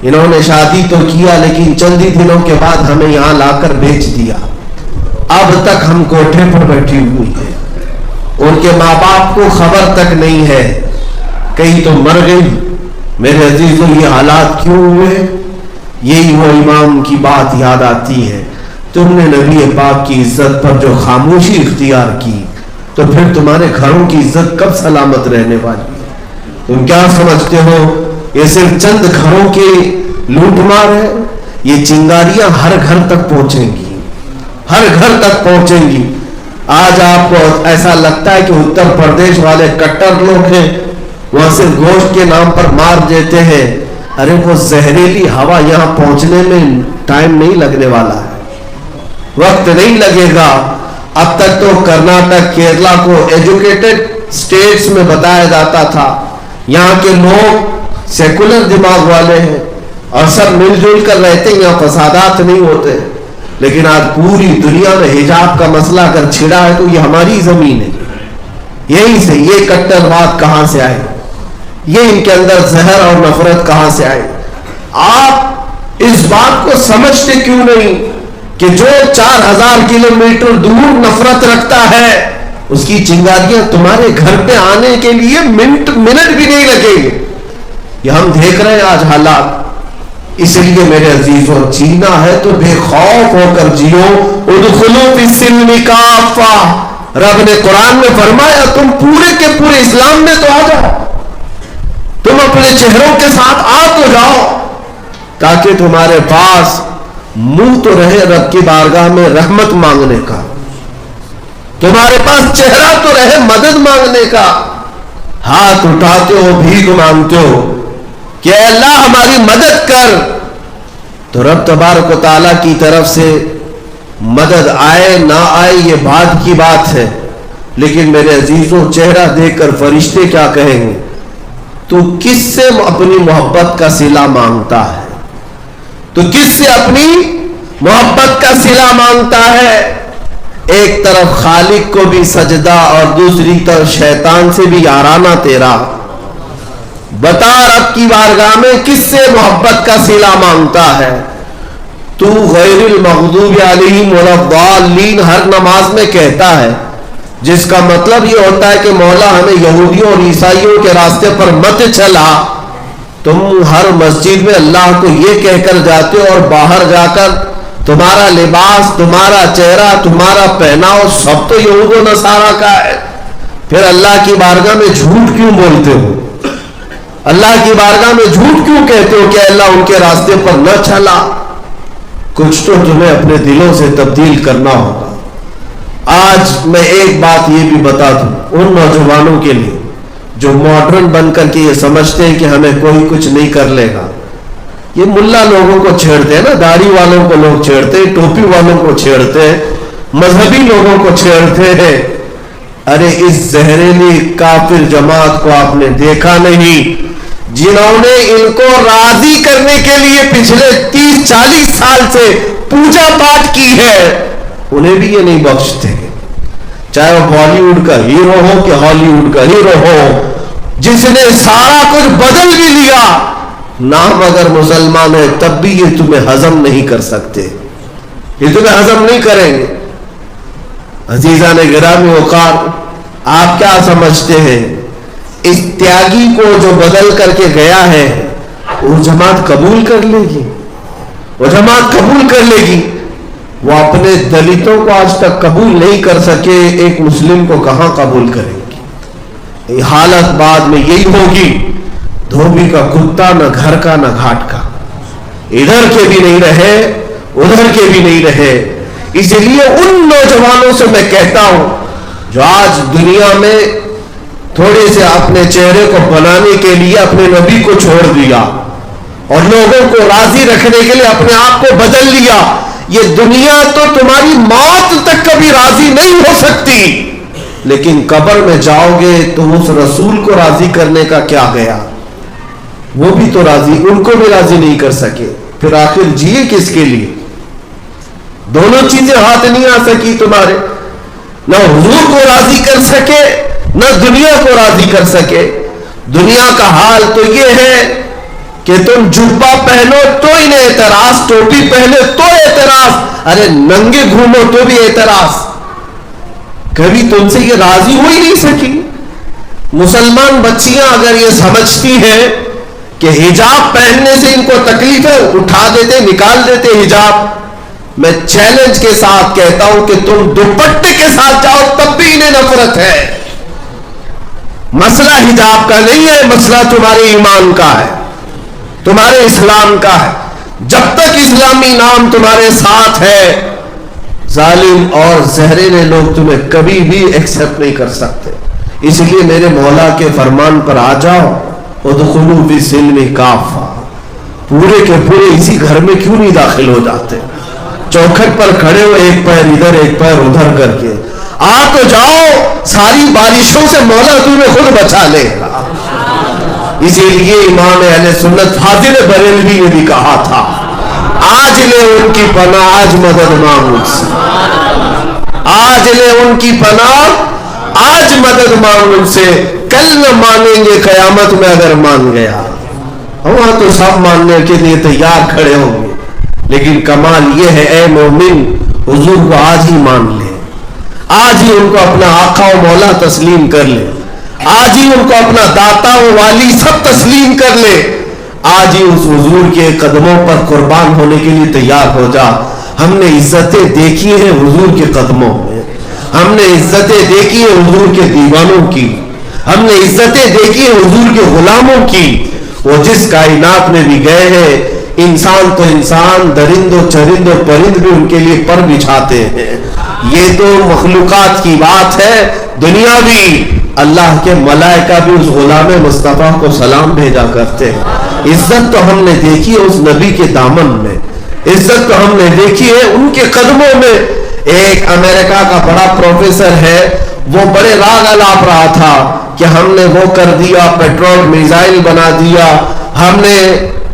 انہوں نے شادی تو کیا لیکن چند ہی دنوں کے بعد ہمیں یہاں لا کر بیچ دیا، اب تک ہم کوٹھے پر بیٹھی ہوئی ہے، ان کے ماں باپ کو خبر تک نہیں ہے، کہیں تو مر گئی۔ میرے عزیزوں، یہ حالات کیوں ہوئے؟ یہی وہ امام کی بات یاد آتی ہے، تم نے نبی پاک کی عزت پر جو خاموشی اختیار کی تو پھر تمہارے گھروں کی عزت کب سلامت رہنے والی ہے؟ تم کیا سمجھتے ہو یہ صرف چند گھروں کی لوٹ مار ہے؟ یہ چنگاریاں ہر گھر تک پہنچیں گی، ہر گھر تک پہنچیں گی۔ آج آپ کو ایسا لگتا ہے کہ اتر پردیش والے کٹر لوگ ہیں، وہاں صرف گوشت کے نام پر مار دیتے ہیں، ارے وہ زہریلی ہوا یہاں پہنچنے میں ٹائم نہیں لگنے والا ہے، وقت نہیں لگے گا۔ اب تک تو کرناٹک، کیرلا کو ایجوکیٹڈ اسٹیٹس میں بتایا جاتا تھا، یہاں کے لوگ سیکولر دماغ والے ہیں اور سب مل جل کر رہتے ہیں، یہاں فسادات نہیں ہوتے، لیکن آج پوری دنیا میں حجاب کا مسئلہ اگر چھڑا ہے تو یہ ہماری زمین ہے۔ یہیں سے یہ کٹرواد کہاں سے آئے، یہ ان کے اندر زہر اور نفرت کہاں سے آئے؟ آپ اس بات کو سمجھتے کیوں نہیں کہ جو 4000 کلومیٹر دور نفرت رکھتا ہے اس کی چنگاریاں تمہارے گھر پہ آنے کے لیے منٹ بھی نہیں لگیں گے؟ یہ ہم دیکھ رہے ہیں آج حالات۔ اس لیے میرے عزیزوں، جینا ہے تو بے خوف ہو کر جیو، ادخلوا فی السلم کافہ۔ رب نے قرآن میں فرمایا تم پورے کے پورے اسلام میں تو آ جاؤ، تم اپنے چہروں کے ساتھ آ تو جاؤ، تاکہ تمہارے پاس منہ تو رہے رب کی بارگاہ میں رحمت مانگنے کا، تمہارے پاس چہرہ تو رہے مدد مانگنے کا۔ ہاتھ اٹھاتے ہو، بھیک مانگتے ہو کہ اے اللہ ہماری مدد کر، تو رب تبارک و تعالیٰ کی طرف سے مدد آئے نہ آئے یہ بعد کی بات ہے، لیکن میرے عزیزوں چہرہ دیکھ کر فرشتے کیا کہیں گے؟ تو کس سے اپنی محبت کا صلہ مانگتا ہے؟ تو کس سے اپنی محبت کا صلہ مانگتا ہے؟ ایک طرف خالق کو بھی سجدہ اور دوسری طرف شیطان سے بھی یارانہ تیرا، بتا رب کی بارگاہ میں کس سے محبت کا صلہ مانگتا ہے؟ تو غیر المغضوب علیہم ولا الضالین ہر نماز میں کہتا ہے، جس کا مطلب یہ ہوتا ہے کہ مولا ہمیں یہودیوں اور عیسائیوں کے راستے پر مت چلا۔ تم ہر مسجد میں اللہ کو یہ کہہ کر جاتے ہو اور باہر جا کر تمہارا لباس، تمہارا چہرہ، تمہارا پہناؤ سب تو یہود و نصارہ کا ہے، پھر اللہ کی بارگاہ میں جھوٹ کیوں بولتے ہو؟ اللہ کی بارگاہ میں جھوٹ کیوں کہتے ہو کہ اللہ ان کے راستے پر نہ چلا؟ کچھ تو تمہیں اپنے دلوں سے تبدیل کرنا ہوگا۔ آج میں ایک بات یہ بھی بتا دوں ان نوجوانوں کے لیے جو ماڈرن بن کر کے یہ سمجھتے ہیں کہ ہمیں کوئی کچھ نہیں کر لے گا۔ یہ ملا لوگوں کو چھیڑتے ہیں نا، داڑھی والوں کو لوگ چھیڑتے ہیں، ٹوپی والوں کو چھیڑتے ہیں، مذہبی لوگوں کو چھیڑتے ہیں. ارے اس زہریلی کافر جماعت کو آپ نے دیکھا نہیں جنہوں نے ان کو راضی کرنے کے لیے پچھلے 30-40 سال سے پوجا پاٹ کی ہے, انہیں بھی یہ نہیں بخشتے, چاہے وہ بالی ووڈ کا ہیرو ہو کہ ہالی ووڈ کا ہیرو ہو, جس نے سارا کچھ بدل بھی لیا, نام اگر مسلمان ہے تب بھی یہ تمہیں ہضم نہیں کر سکتے, یہ تمہیں ہضم نہیں کریں گے. عزیزان گرامی وقار, آپ کیا سمجھتے ہیں اس تیاگی کو جو بدل کر کے گیا ہے وہ جماعت قبول کر لے گی؟ وہ جماعت قبول کر لے گی؟ وہ اپنے دلتوں کو آج تک قبول نہیں کر سکے, ایک مسلم کو کہاں قبول کریں گی؟ حالت بعد میں یہی ہوگی, دھوبی کا کتا نہ گھر کا نہ گھاٹ کا, ادھر کے بھی نہیں رہے ادھر کے بھی نہیں رہے. اس لیے ان نوجوانوں سے میں کہتا ہوں جو آج دنیا میں تھوڑے سے اپنے چہرے کو بنانے کے لیے اپنے نبی کو چھوڑ دیا اور لوگوں کو راضی رکھنے کے لیے اپنے آپ کو بدل لیا, یہ دنیا تو تمہاری موت تک کبھی راضی نہیں ہو سکتی, لیکن قبر میں جاؤ گے تو اس رسول کو راضی کرنے کا کیا گیا؟ وہ بھی تو راضی, ان کو بھی راضی نہیں کر سکے, پھر آخر جیے کس کے لیے؟ دونوں چیزیں ہاتھ نہیں آ سکی تمہارے, نہ حضور کو راضی کر سکے نہ دنیا کو راضی کر سکے. دنیا کا حال تو یہ ہے کہ تم جبہ پہنو تو انہیں اعتراض, ٹوپی پہنو تو اعتراض, ارے ننگے گھومو تو بھی اعتراض. کبھی تم سے یہ راضی ہو ہی نہیں سکی. مسلمان بچیاں اگر یہ سمجھتی ہیں کہ حجاب پہننے سے ان کو تکلیف ہے, اٹھا دیتے نکال دیتے حجاب. میں چیلنج کے ساتھ کہتا ہوں کہ تم دوپٹے کے ساتھ جاؤ تب بھی انہیں نفرت ہے. مسئلہ حجاب کا نہیں ہے, مسئلہ تمہارے ایمان کا ہے, تمہارے اسلام کا ہے. جب تک اسلامی نام تمہارے ساتھ ہے, ظالم اور زہریلے لوگ تمہیں کبھی بھی ایکسپٹ نہیں کر سکتے. اس لیے میرے مولا کے فرمان پر آ جاؤ, ادخلوا فی السلم کافہ, پورے کے پورے اسی گھر میں کیوں نہیں داخل ہو جاتے؟ چوکھٹ پر کھڑے ہو, ایک پیر ادھر ایک پیر ادھر کر کے آ تو جاؤ, ساری بارشوں سے مولا تمہیں خود بچا لے گا. اسی لیے امام اہل سنت فاضل بریلوی نے بھی کہا تھا, آج لے ان کی پناہ آج مدد مانگ مجھ سے, آج لے ان کی پناہ آج مدد مانگ مجھ سے, کل نہ مانیں گے قیامت میں اگر مان گیا. وہاں تو سب ماننے کے لیے تیار کھڑے ہوں گے, لیکن کمال یہ ہے اے مومن, حضور کو آج ہی مان لے, آج ہی ان کو اپنا آقا و مولا تسلیم کر لے, آج ہی ان کو اپنا داتا و والی سب تسلیم کر لے, آج ہی اس حضور کے قدموں پر قربان ہونے کے لیے تیار ہو جا. ہم نے عزتیں دیکھی ہیں حضور کے قدموں میں, ہم نے عزتیں دیکھی ہیں حضور کے دیوانوں کی, ہم نے عزتیں دیکھی ہیں حضور کے غلاموں کی. وہ جس کائنات میں بھی گئے ہیں, انسان تو انسان, درند و چرند و پرند بھی ان کے لیے پر بچھاتے ہیں. یہ تو مخلوقات کی بات ہے. دنیا بھی, اللہ کے ملائکہ بھی اس غلام مصطفیٰ کو سلام بھیجا کرتے ہیں. عزت تو ہم نے دیکھی ہے اس نبی کے دامن میں, عزت تو ہم نے دیکھی ہے ان کے قدموں میں. ایک امریکہ کا بڑا پروفیسر ہے, وہ بڑے راگ الاپ رہا تھا کہ ہم نے وہ کر دیا, پیٹرول میزائل بنا دیا, ہم نے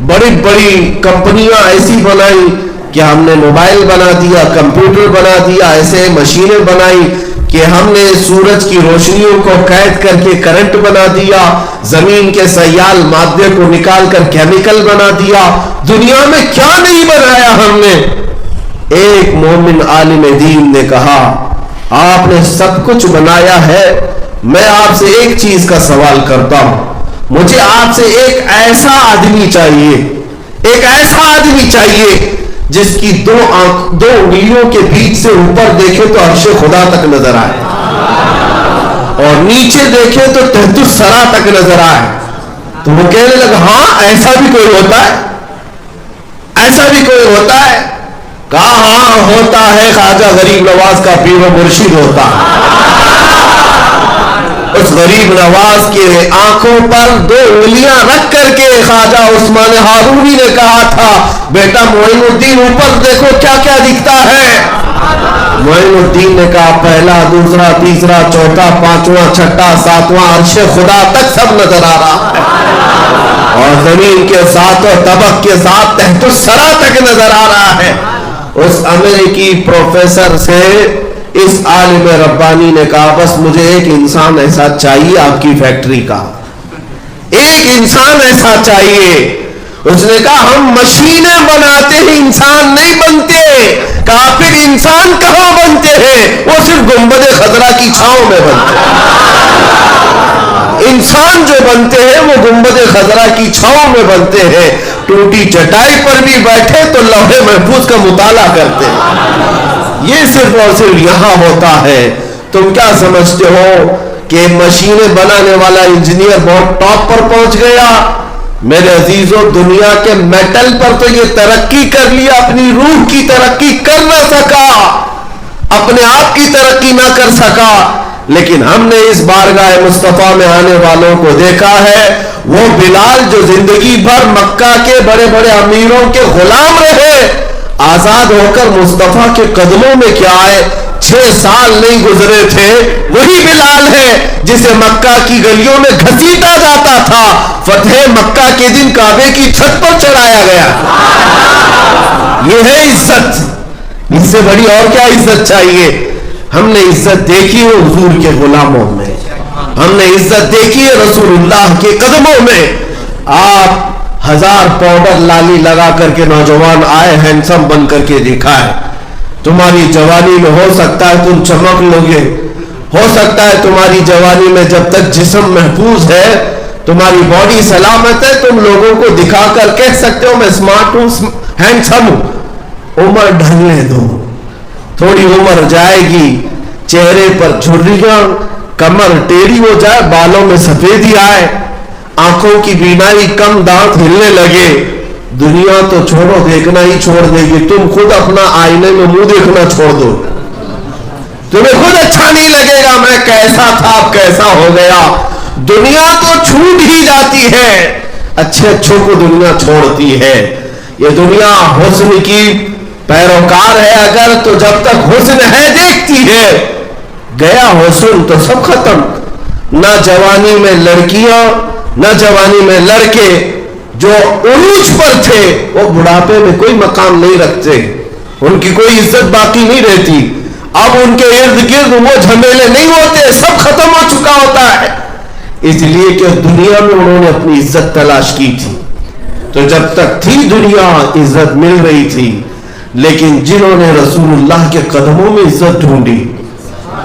بڑی بڑی کمپنیاں ایسی بنائی کہ ہم نے موبائل بنا دیا, کمپیوٹر بنا دیا, ایسے مشینیں بنائی کہ ہم نے سورج کی روشنیوں کو قید کر کے کرنٹ بنا دیا, زمین کے سیال مادے کو نکال کر کیمیکل بنا دیا. دنیا میں کیا نہیں بنایا ہم نے. ایک مومن عالم دین نے کہا, آپ نے سب کچھ بنایا ہے, میں آپ سے ایک چیز کا سوال کرتا ہوں, مجھے آپ سے ایک ایسا آدمی چاہیے, ایک ایسا آدمی چاہیے جس کی دو انگلیوں کے بیچ سے اوپر دیکھے تو عرش خدا تک نظر آئے, اور نیچے دیکھے تو تحت الثری تک نظر آئے. تو وہ کہنے لگا, ہاں ایسا بھی کوئی ہوتا ہے, ایسا بھی کوئی ہوتا ہے. کہا ہاں ہوتا ہے, خواجہ غریب نواز کا پیر و مرشد ہوتا ہے. اس غریب نواز کے آنکھوں پر دو انگلیاں رکھ کر کے خواجہ عثمان ہارونی نے کہا تھا, بیٹا معین الدین اوپر دیکھو کیا کیا دکھتا ہے. معین الدین نے کہا پہلا دوسرا تیسرا چوتھا پانچواں چھٹا ساتواں عرش خدا تک سب نظر آ رہا ہے، اور زمین کے ساتوں طبق کے ساتھ تحت الثری تک نظر آ رہا ہے۔ اس امریکی پروفیسر سے اس عالم ربانی نے کہا بس مجھے ایک انسان ایسا چاہیے آپ کی فیکٹری کا، ایک انسان ایسا چاہیے۔ اس نے کہا ہم مشینیں بناتے ہیں، انسان نہیں بنتے۔ کہا پھر انسان کہاں بنتے ہیں؟ وہ صرف گنبد خضرا کی چھاؤں میں بنتے ہیں۔ انسان جو بنتے ہیں وہ گنبد خضرا کی چھاؤں میں بنتے ہیں، ٹوٹی چٹائی پر بھی بیٹھے تو لوح محفوظ کا مطالعہ کرتے ہیں۔ یہ صرف اور صرف یہاں ہوتا ہے۔ تم کیا سمجھتے ہو کہ مشینیں بنانے والا انجینئر بہت ٹاپ پر پہنچ گیا؟ میرے عزیزوں، دنیا کے میٹل پر تو یہ ترقی کر لیا، اپنی روح کی ترقی کر نہ سکا، اپنے آپ کی ترقی نہ کر سکا۔ لیکن ہم نے اس بارگاہ مصطفیٰ میں آنے والوں کو دیکھا ہے، وہ بلال جو زندگی بھر مکہ کے بڑے بڑے امیروں کے غلام رہے، آزاد ہو کر مصطفیٰ کے قدموں میں کیا آئے، 6 سال نہیں گزرے تھے، وہی بلال ہے جسے مکہ کی گلیوں میں گھسیٹا جاتا تھا، فتح مکہ کے دن کعبے کی چھت پر چڑھایا گیا۔ یہ ہے عزت، اس سے بڑی اور کیا عزت چاہیے؟ ہم نے عزت دیکھی ہے حضور کے غلاموں میں، ہم نے عزت دیکھی ہے رسول اللہ کے قدموں میں۔ آپ 1000 پاؤڈر لالی لگا کر کے نوجوان آئے، ہینڈسم بن کر کے دکھائے، تمہاری جوانی میں ہو سکتا ہے تم چمک لوگے، ہو سکتا ہے تمہاری جوانی میں جب تک جسم محفوظ ہے، تمہاری باڈی سلامت ہے، تم لوگوں کو دکھا کر کہہ سکتے ہو میں اسمارٹ ہوں، ہینڈسم ہوں۔ عمر ڈھلنے دو، تھوڑی عمر جائے گی، چہرے پر جھریاں، کمر ٹیڑھی ہو جائے، بالوں میں سفیدی آئے، آنکھوں کی بینائی کم، دانت ہلنے لگے، دنیا تو چھوڑو دیکھنا ہی چھوڑ دے گی، تم خود اپنا آئینے میں منہ دیکھنا چھوڑ دو، تمہیں خود اچھا نہیں لگے گا میں کیسا تھا اب کیسا ہو گیا۔ دنیا تو چھوٹ ہی جاتی ہے، اچھے اچھوں کو دنیا چھوڑتی ہے۔ یہ دنیا حسن کی پیروکار ہے اگر، تو جب تک حسن ہے دیکھتی ہے، گیا حسن تو سب ختم۔ نہ جوانی میں لڑکیاں نہ جوانی میں لڑکے جو عروج پر تھے وہ بڑھاپے میں کوئی مقام نہیں رکھتے، ان کی کوئی عزت باقی نہیں رہتی۔ اب ان کے ارد گرد وہ جھمیلے نہیں ہوتے، سب ختم ہو چکا ہوتا ہے، اس لیے کہ دنیا میں انہوں نے اپنی عزت تلاش کی تھی، تو جب تک تھی دنیا عزت مل رہی تھی۔ لیکن جنہوں نے رسول اللہ کے قدموں میں عزت ڈھونڈی،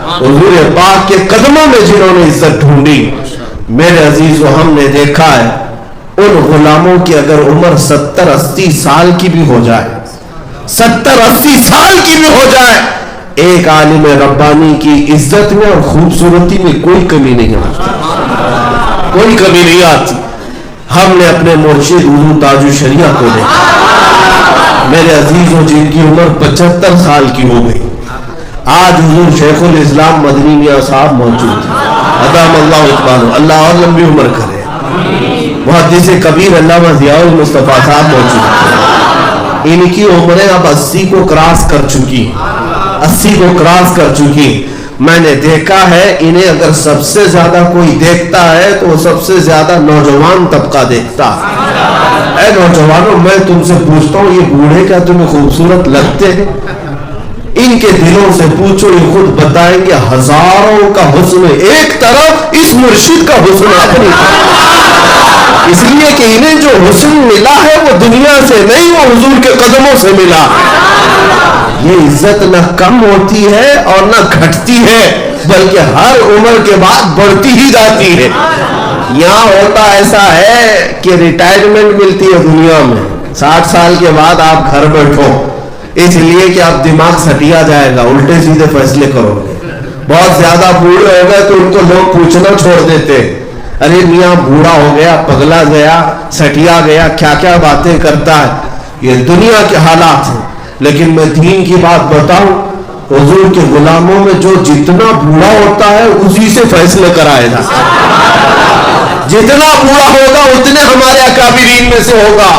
حضور پاک کے قدموں میں جنہوں نے عزت ڈھونڈی، میرے عزیزو ہم نے دیکھا ہے ان غلاموں کی اگر عمر 70-80 سال کی بھی ہو جائے، 70-80 سال کی بھی ہو جائے، ایک عالم ربانی کی عزت میں اور خوبصورتی میں کوئی کمی نہیں آتی، کوئی کمی نہیں آتی۔ ہم نے اپنے مرشد حضور تاج الشریعہ کو دیکھا، میرے عزیزوں جن کی عمر 75 سال کی ہو گئی، آج حضور شیخ الاسلام مدنی میاں صاحب موجود ہیں، ادام اللہ اقبال، اللہ اور لمبی عمر کرے۔ محدث کبیر علامہ ضیاء المصطفیٰ صاحب موجود ہیں، ان کی عمریں اب 80 کو کراس کر چکی، 80 کو کراس کر چکی۔ میں نے دیکھا ہے انہیں اگر سب سے زیادہ کوئی دیکھتا ہے تو وہ سب سے زیادہ نوجوان طبقہ دیکھتا ہے۔ اے نوجوانوں میں تم سے پوچھتا ہوں، یہ بوڑھے کیا تمہیں خوبصورت لگتے ہیں؟ ان کے دلوں سے پوچھو، یہ خود بتائیں گے ہزاروں کا حسن ایک طرف، اس مرشد کا حسن اپنی طرف، اس لیے کہ انہیں جو حسن ملا ہے وہ دنیا سے نہیں، وہ حضور کے قدموں سے ملا۔ یہ عزت نہ کم ہوتی ہے اور نہ گھٹتی ہے، بلکہ ہر عمر کے بعد بڑھتی ہی جاتی ہے۔ یہاں ہوتا ایسا ہے کہ ریٹائرمنٹ ملتی ہے دنیا میں، 60 سال کے بعد آپ گھر بیٹھو، اس لیے کہ آپ دماغ سٹیا جائے گا، الٹے سیدھے فیصلے کرو گے۔ بہت زیادہ بوڑھے ہو گئے تو ان کو لوگ پوچھنا چھوڑ دیتے، ارے میاں بوڑھا ہو گیا، پگلا گیا، سٹیا گیا، کیا کیا باتیں کرتا ہے۔ یہ دنیا کے حالات ہیں، لیکن میں دین کی بات بتاؤں، حضور کے غلاموں میں جو جتنا بوڑھا ہوتا ہے اسی سے فیصلے کرائے جا، جتنا بوڑھا ہوگا اتنے ہمارے اکابرین میں سے ہوگا،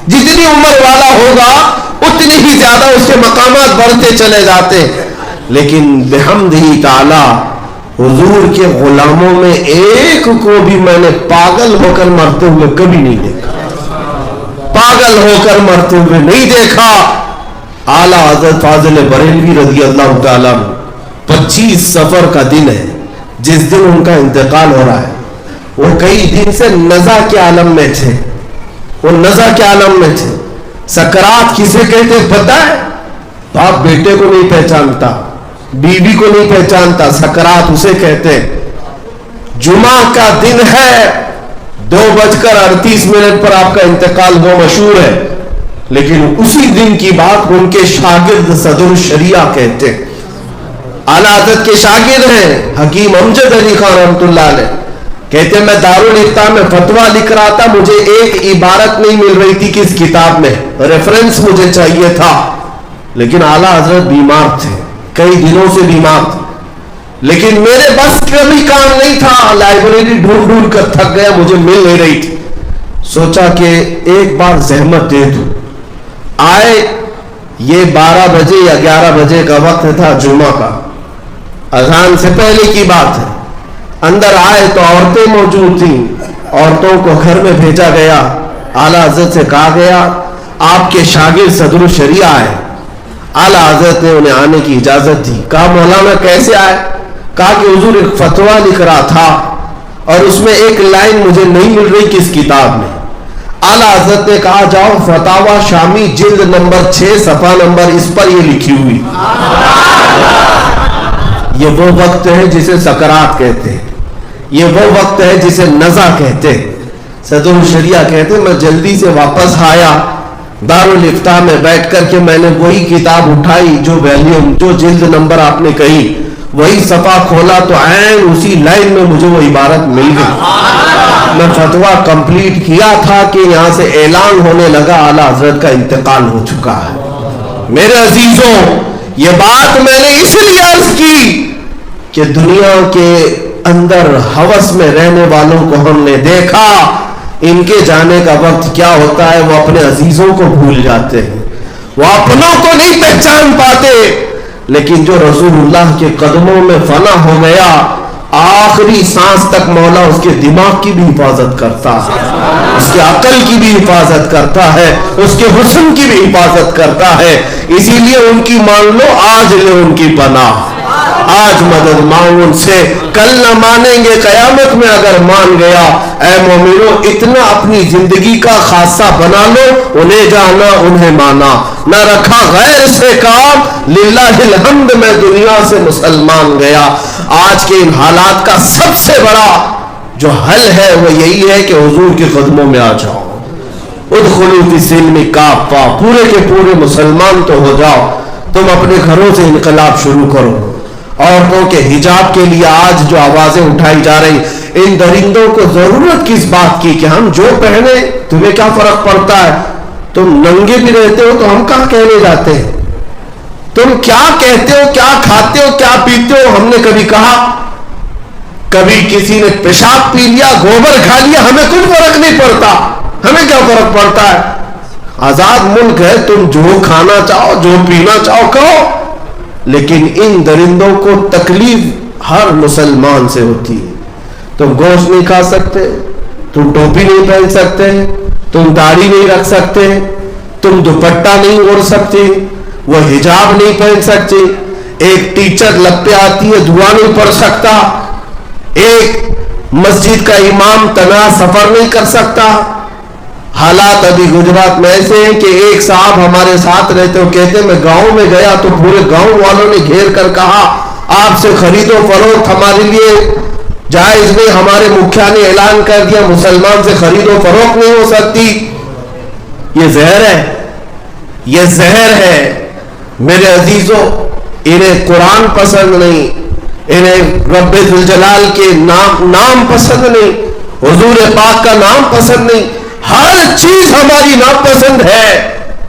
جتنی عمر والا ہوگا اتنی ہی زیادہ اس کے مقامات بڑھتے چلے جاتے۔ لیکن بحمدہ تعالی حضور کے غلاموں میں ایک کو بھی میں نے پاگل ہو کر مرتے ہوئے کبھی نہیں دیکھا، پاگل ہو کر مرتے ہوئے نہیں دیکھا۔ اعلیٰ حضرت فاضل بریلوی رضی اللہ تعالیٰ 25 صفر کا دن ہے جس دن ان کا انتقال ہو رہا ہے۔ وہ کئی دن سے نزع کے عالم میں تھے، وہ نزع کے عالم میں تھے۔ سکرات کسے کہتے پتہ ہے؟ باپ بیٹے کو نہیں پہچانتا، بیوی کو نہیں پہچانتا، سکرات اسے کہتے۔ جمعہ کا دن ہے، 2:38 پر آپ کا انتقال ہو مشہور ہے، لیکن اسی دن کی بات ان کے شاگرد صدر الشریعہ کہتے۔ اعلیٰ حضرت کے شاگرد ہیں حکیم امجد علی خان رحمۃ اللہ علیہ، کہتے میں دارالفتاء میں فتویٰ لکھ رہا تھا، مجھے ایک عبارت نہیں مل رہی تھی کس کتاب میں، ریفرنس مجھے چاہیے تھا، لیکن اعلیٰ حضرت بیمار تھے، کئی دنوں سے بیمار تھے، لیکن میرے بس کبھی کام نہیں تھا، لائبریری ڈھونڈ ڈھونڈ کر تھک گیا، مجھے مل نہیں رہی تھی۔ سوچا کہ ایک بار زحمت دے دوں۔ آئے، یہ 12 بجے یا 11 بجے کا وقت تھا جمعہ کا، اذان سے پہلے کی بات ہے۔ اندر آئے تو عورتیں موجود تھیں، عورتوں کو گھر میں بھیجا گیا۔ اعلیٰ حضرت سے کہا گیا آپ کے شاگرد صدر الشریعہ آئے۔ اعلیٰ حضرت نے انہیں آنے کی اجازت دی۔ کہا مولانا کیسے آئے؟ کہا کہ حضور ایک فتویٰ لکھ رہا تھا اور اس میں ایک لائن مجھے نہیں مل رہی کس کتاب میں۔ اعلیٰ حضرت نے کہا جاؤ فتاوی شامی جلد نمبر 6 صفحہ نمبر اس پر یہ لکھی ہوئی۔ یہ وہ وقت ہے جسے سکرات کہتے ہیں، یہ وہ وقت ہے جسے نزع کہتے ہیں۔ صدر الشریعہ کہتے میں جلدی سے واپس آیا، دارالفتاء میں بیٹھ کر کے میں نے وہی کتاب اٹھائی جو ویلیوم، جو جلد نمبر آپ نے کہی، وہی صفحہ کھولا تو عین اسی لائن میں مجھے وہ عبارت مل گئی۔ میں فتویٰ کمپلیٹ کیا تھا کہ یہاں سے اعلان ہونے لگا اعلیٰ حضرت کا انتقال ہو چکا ہے۔ میرے عزیزوں، یہ بات میں نے اس لیے عرض کی کہ دنیا کے اندر ہوس میں رہنے والوں کو ہم نے دیکھا، ان کے جانے کا وقت کیا ہوتا ہے، وہ اپنے عزیزوں کو بھول جاتے ہیں، وہ اپنوں کو نہیں پہچان پاتے۔ لیکن جو رسول اللہ کے قدموں میں فنا ہو گیا، آخری سانس تک مولا اس کے دماغ کی بھی حفاظت کرتا ہے، اس کے عقل کی بھی حفاظت کرتا ہے، اس کے حسن کی بھی حفاظت کرتا ہے۔ اسی لیے ان کی مان لو، آج لے ان کی پناہ، آج مدد مانگ ان سے، کل نہ مانیں گے قیامت میں اگر مان گیا۔ اے مومنو، اتنا اپنی زندگی کا خاصہ بنا لو، انہیں جانا انہیں مانا، نہ رکھا غیر سے کام، للہ الحمد میں دنیا سے مسلمان گیا۔ آج کے ان حالات کا سب سے بڑا جو حل ہے وہ یہی ہے کہ حضور کے قدموں میں آ جاؤ، ادخلوا فی السلم کافہ، پورے کے پورے مسلمان تو ہو جاؤ۔ تم اپنے گھروں سے انقلاب شروع کرو۔ عورتوں کے حجاب کے لیے آج جو آوازیں اٹھائی جا رہی، ان درندوں کو ضرورت کس بات کی کہ ہم جو پہنے تمہیں کیا فرق پڑتا ہے؟ تم ننگے بھی رہتے ہو تو ہم کہاں کہنے جاتے ہیں؟ تم کیا کہتے ہو، کیا کھاتے ہو، کیا پیتے ہو؟ ہم نے کبھی کہا؟ کبھی کسی نے پیشاب پی لیا، گوبر کھا لیا، ہمیں کچھ فرق نہیں پڑتا، ہمیں کیا فرق پڑتا ہے؟ آزاد ملک ہے، تم جو کھانا چاہو، جو پینا چاہو کھاؤ، لیکن ان درندوں کو تکلیف ہر مسلمان سے ہوتی ہے۔ تم گوشت نہیں کھا سکتے، تم ٹوپی نہیں پہن سکتے، تم داڑھی نہیں رکھ سکتے، تم دوپٹہ نہیں اوڑھ سکتے، وہ حجاب نہیں پہن سکتے، ایک ٹیچر لب پہ آتی ہے دعا نہیں پڑھ سکتا، ایک مسجد کا امام تنہا سفر نہیں کر سکتا۔ حالات ابھی گجرات میں ایسے ہیں کہ ایک صاحب ہمارے ساتھ رہتے ہو، کہتے میں گاؤں میں گیا تو پورے گاؤں والوں نے گھیر کر کہا آپ سے خرید و فروخت ہمارے لیے جائز نہیں، ہمارے مکھیا نے اعلان کر دیا مسلمان سے خرید و فروخت نہیں ہو سکتی۔ یہ زہر ہے، یہ زہر ہے۔ میرے عزیزوں، انہیں قرآن پسند نہیں، انہیں رب ذوالجلال کے نام پسند نہیں، حضور پاک کا نام پسند نہیں، ہر چیز ہماری ناپسند ہے،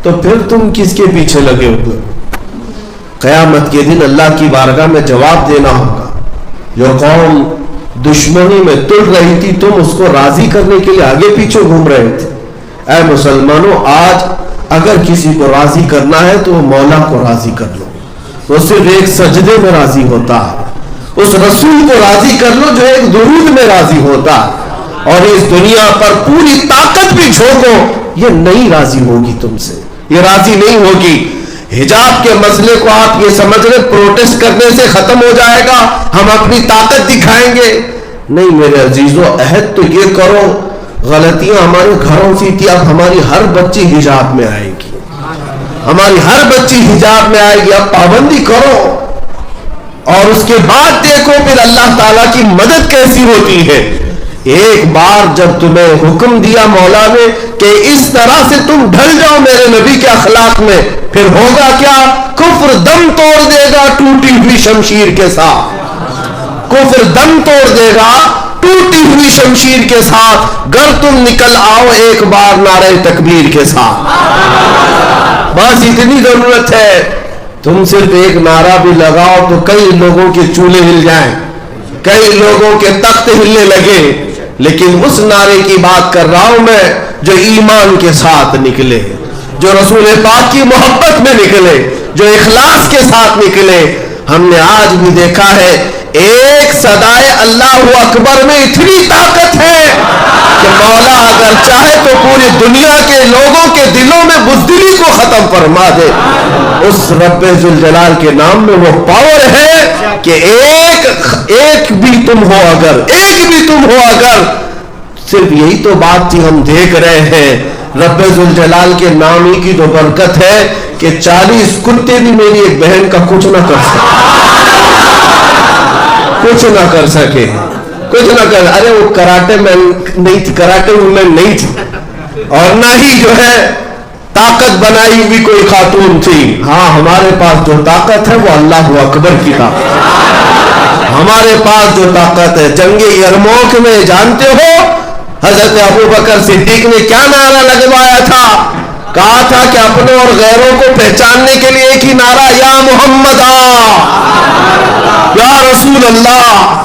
تو پھر تم کس کے پیچھے لگے ہوئے؟ قیامت کے دن اللہ کی بارگاہ میں جواب دینا ہوگا۔ جو قوم دشمنی میں تل رہی تھی، تم اس کو راضی کرنے کے لیے آگے پیچھے گھوم رہے تھے۔ اے مسلمانوں، آج اگر کسی کو راضی کرنا ہے تو مولا کو راضی کر لو، وہ صرف ایک سجدے میں راضی ہوتا ہے. اس رسول کو راضی کر لو جو ایک درود میں راضی ہوتا ہے. اور اس دنیا پر پوری طاقت بھی جھونکو، یہ نہیں راضی ہوگی تم سے، یہ راضی نہیں ہوگی. حجاب کے مسئلے کو آپ یہ سمجھ رہے پروٹیسٹ کرنے سے ختم ہو جائے گا، ہم اپنی طاقت دکھائیں گے. نہیں میرے عزیزو، عہد تو یہ کرو. غلطیاں ہمارے گھروں سے تھی، اب ہماری ہر بچی حجاب میں آئے گی، ہماری ہر بچی حجاب میں آئے گی. اب پابندی کرو اور اس کے بعد دیکھو پھر اللہ تعالیٰ کی مدد کیسی ہوتی ہے. ایک بار جب تمہیں حکم دیا مولا نے کہ اس طرح سے تم ڈھل جاؤ میرے نبی کے اخلاق میں، پھر ہوگا کیا؟ کفر دم توڑ دے گا ٹوٹی ہوئی شمشیر کے ساتھ. کفر دم توڑ دے گا ٹوٹی ہوئی شمشیر کے ساتھ. گر تم نکل آؤ ایک بار نعرہ تکبیر کے ساتھ. بس اتنی ضرورت ہے. تم صرف ایک نعرہ بھی لگاؤ تو کئی لوگوں کے چولہے ہل جائیں، کئی لوگوں کے تخت ہلنے لگے. لیکن اس نعرے کی بات کر رہا ہوں میں جو ایمان کے ساتھ نکلے، جو رسول پاک کی محبت میں نکلے، جو اخلاص کے ساتھ نکلے. ہم نے آج بھی دیکھا ہے ایک صدائے اللہ اکبر میں اتنی طاقت ہے کہ مولا اگر چاہے تو پوری دنیا کے لوگوں کے دلوں میں بزدلی کو ختم فرما دے. اس رب ذوالجلال کے نام میں وہ پاور ہے کہ ایک بھی تم ہو اگر، ایک بھی تم ہو اگر. صرف یہی تو بات تھی ہم دیکھ رہے ہیں. رب ذوالجلال کے نام ہی کی تو برکت ہے کہ 40 کتے بھی میری ایک بہن کا کچھ نہ کر سکے، کچھ نہ کر. ارے وہ کراٹے میں نہیں تھی، کراٹے میں نہیں تھی، اور نہ ہی جو ہے طاقت بنائی ہوئی کوئی خاتون تھی. ہاں ہمارے پاس جو طاقت ہے وہ اللہ اکبر کی طاقت. ہمارے پاس جو طاقت ہے، جنگ یرموک میں جانتے ہو حضرت ابوبکر صدیق نے کیا نعرہ لگوایا تھا؟ کہا تھا کہ اپنے اور غیروں کو پہچاننے کے لیے ایک ہی نعرہ، یا محمد یا رسول اللہ.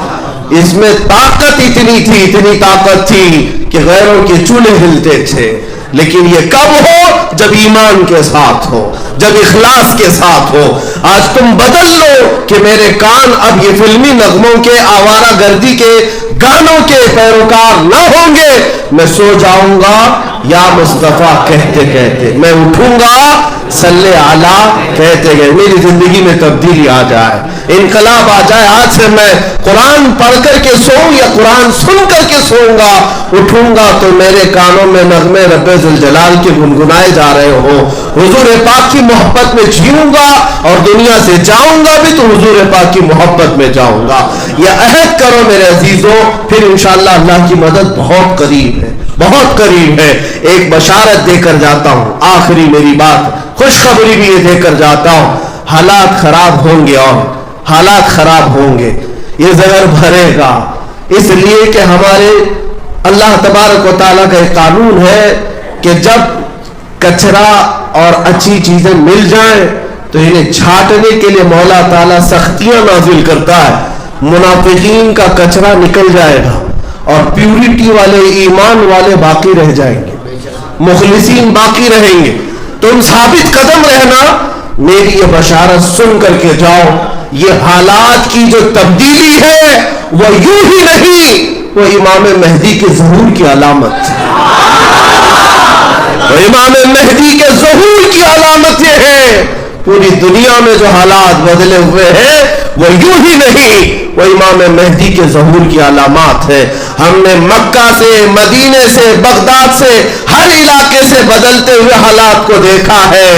اس میں طاقت اتنی تھی، اتنی طاقت تھی کہ غیروں کے چولہے ہلتے تھے. لیکن یہ کب ہو؟ جب ایمان کے ساتھ ہو، جب اخلاص کے ساتھ ہو. آج تم بدل لو کہ میرے کان اب یہ فلمی نغموں کے، آوارہ گردی کے گانوں کے پیروکار نہ ہوں گے. میں سو جاؤں گا یا مصطفیٰ کہتے کہتے، میں اٹھوں گا صلی علی کہتے گئے. میری زندگی میں تبدیلی آ جائے، انقلاب آ جائے. آج سے میں قرآن پڑھ کر کے سوؤں یا قرآن سن کر کے سوؤں گا. اٹھوں گا تو میرے کانوں میں نغمے رب ذوالجلال کے گنگنائے جا رہے ہوں. حضور پاک کی محبت میں جیوں گا اور دنیا سے جاؤں گا بھی تو حضور پاک کی محبت میں جاؤں گا. یہ عہد کرو میرے عزیزوں، پھر انشاءاللہ اللہ کی مدد بہت قریب ہے، بہت قریب ہے. ایک بشارت دے کر جاتا ہوں، آخری میری بات، خوشخبری بھی یہ دے کر جاتا ہوں. حالات خراب ہوں گے اور حالات خراب ہوں گے. یہ زہر بھرے گا، اس لیے کہ ہمارے اللہ تبارک و تعالیٰ کا ایک قانون ہے کہ جب کچرا اور اچھی چیزیں مل جائیں تو انہیں چھانٹنے کے لیے مولا تعالیٰ سختیاں نازل کرتا ہے. منافقین کا کچرا نکل جائے گا اور پیورٹی والے، ایمان والے باقی رہ جائیں گے، مخلصین باقی رہیں گے. تم ثابت قدم رہنا. میری یہ بشارت سن کر کے جاؤ. یہ حالات کی جو تبدیلی ہے وہ یوں ہی نہیں، وہ امام مہدی کے ظہور کی علامت ہے. وہ امام مہدی کے ظہور کی علامت یہ ہے. پوری دنیا میں جو حالات بدلے ہوئے ہیں وہ یوں ہی نہیں، وہ امام مہدی کے ظہور کی علامات ہے. ہم نے مکہ سے، مدینے سے، بغداد سے، ہر علاقے سے بدلتے ہوئے حالات کو دیکھا ہے.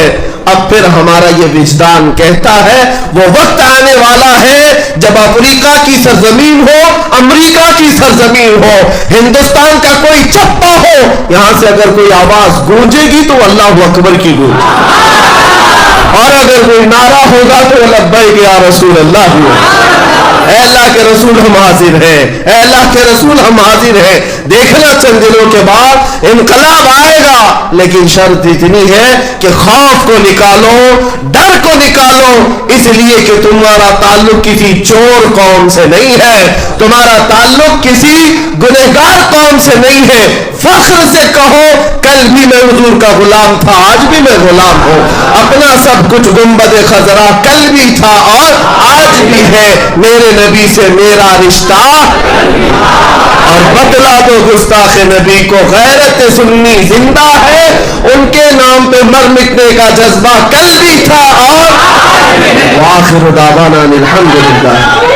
اب پھر ہمارا یہ وجدان کہتا ہے وہ وقت آنے والا ہے جب افریقہ کی سرزمین ہو، امریکہ کی سرزمین ہو، ہندوستان کا کوئی چپا ہو، یہاں سے اگر کوئی آواز گونجے گی تو اللہ اکبر کی گونج، اور اگر کوئی نعرہ ہوگا تو لبیک یا رسول اللہ ہوا. اے اللہ کے رسول ہم حاضر ہیں، اے اللہ کے رسول ہم حاضر ہیں. دیکھنا چند دنوں کے بعد انقلاب آئے گا، لیکن شرط اتنی ہے کہ خوف کو نکالو، ڈر کو نکالو، اس لیے کہ تمہارا تعلق کسی چور قوم سے نہیں ہے، تمہارا تعلق کسی گنہگار قوم سے نہیں ہے۔ فخر سے کہو کل بھی میں حضور کا غلام تھا، آج بھی میں غلام ہوں، اپنا سب کچھ گنبد خضرا کل بھی تھا اور آج بھی ہے، میرے نبی سے میرا رشتہ، اور بتلا دو گستاخ نبی کو غیرت سنی زندہ ہے، ان کے نام پہ مر مٹنے کا جذبہ کل بھی تھا اور وآخر دعوانا الحمدللہ۔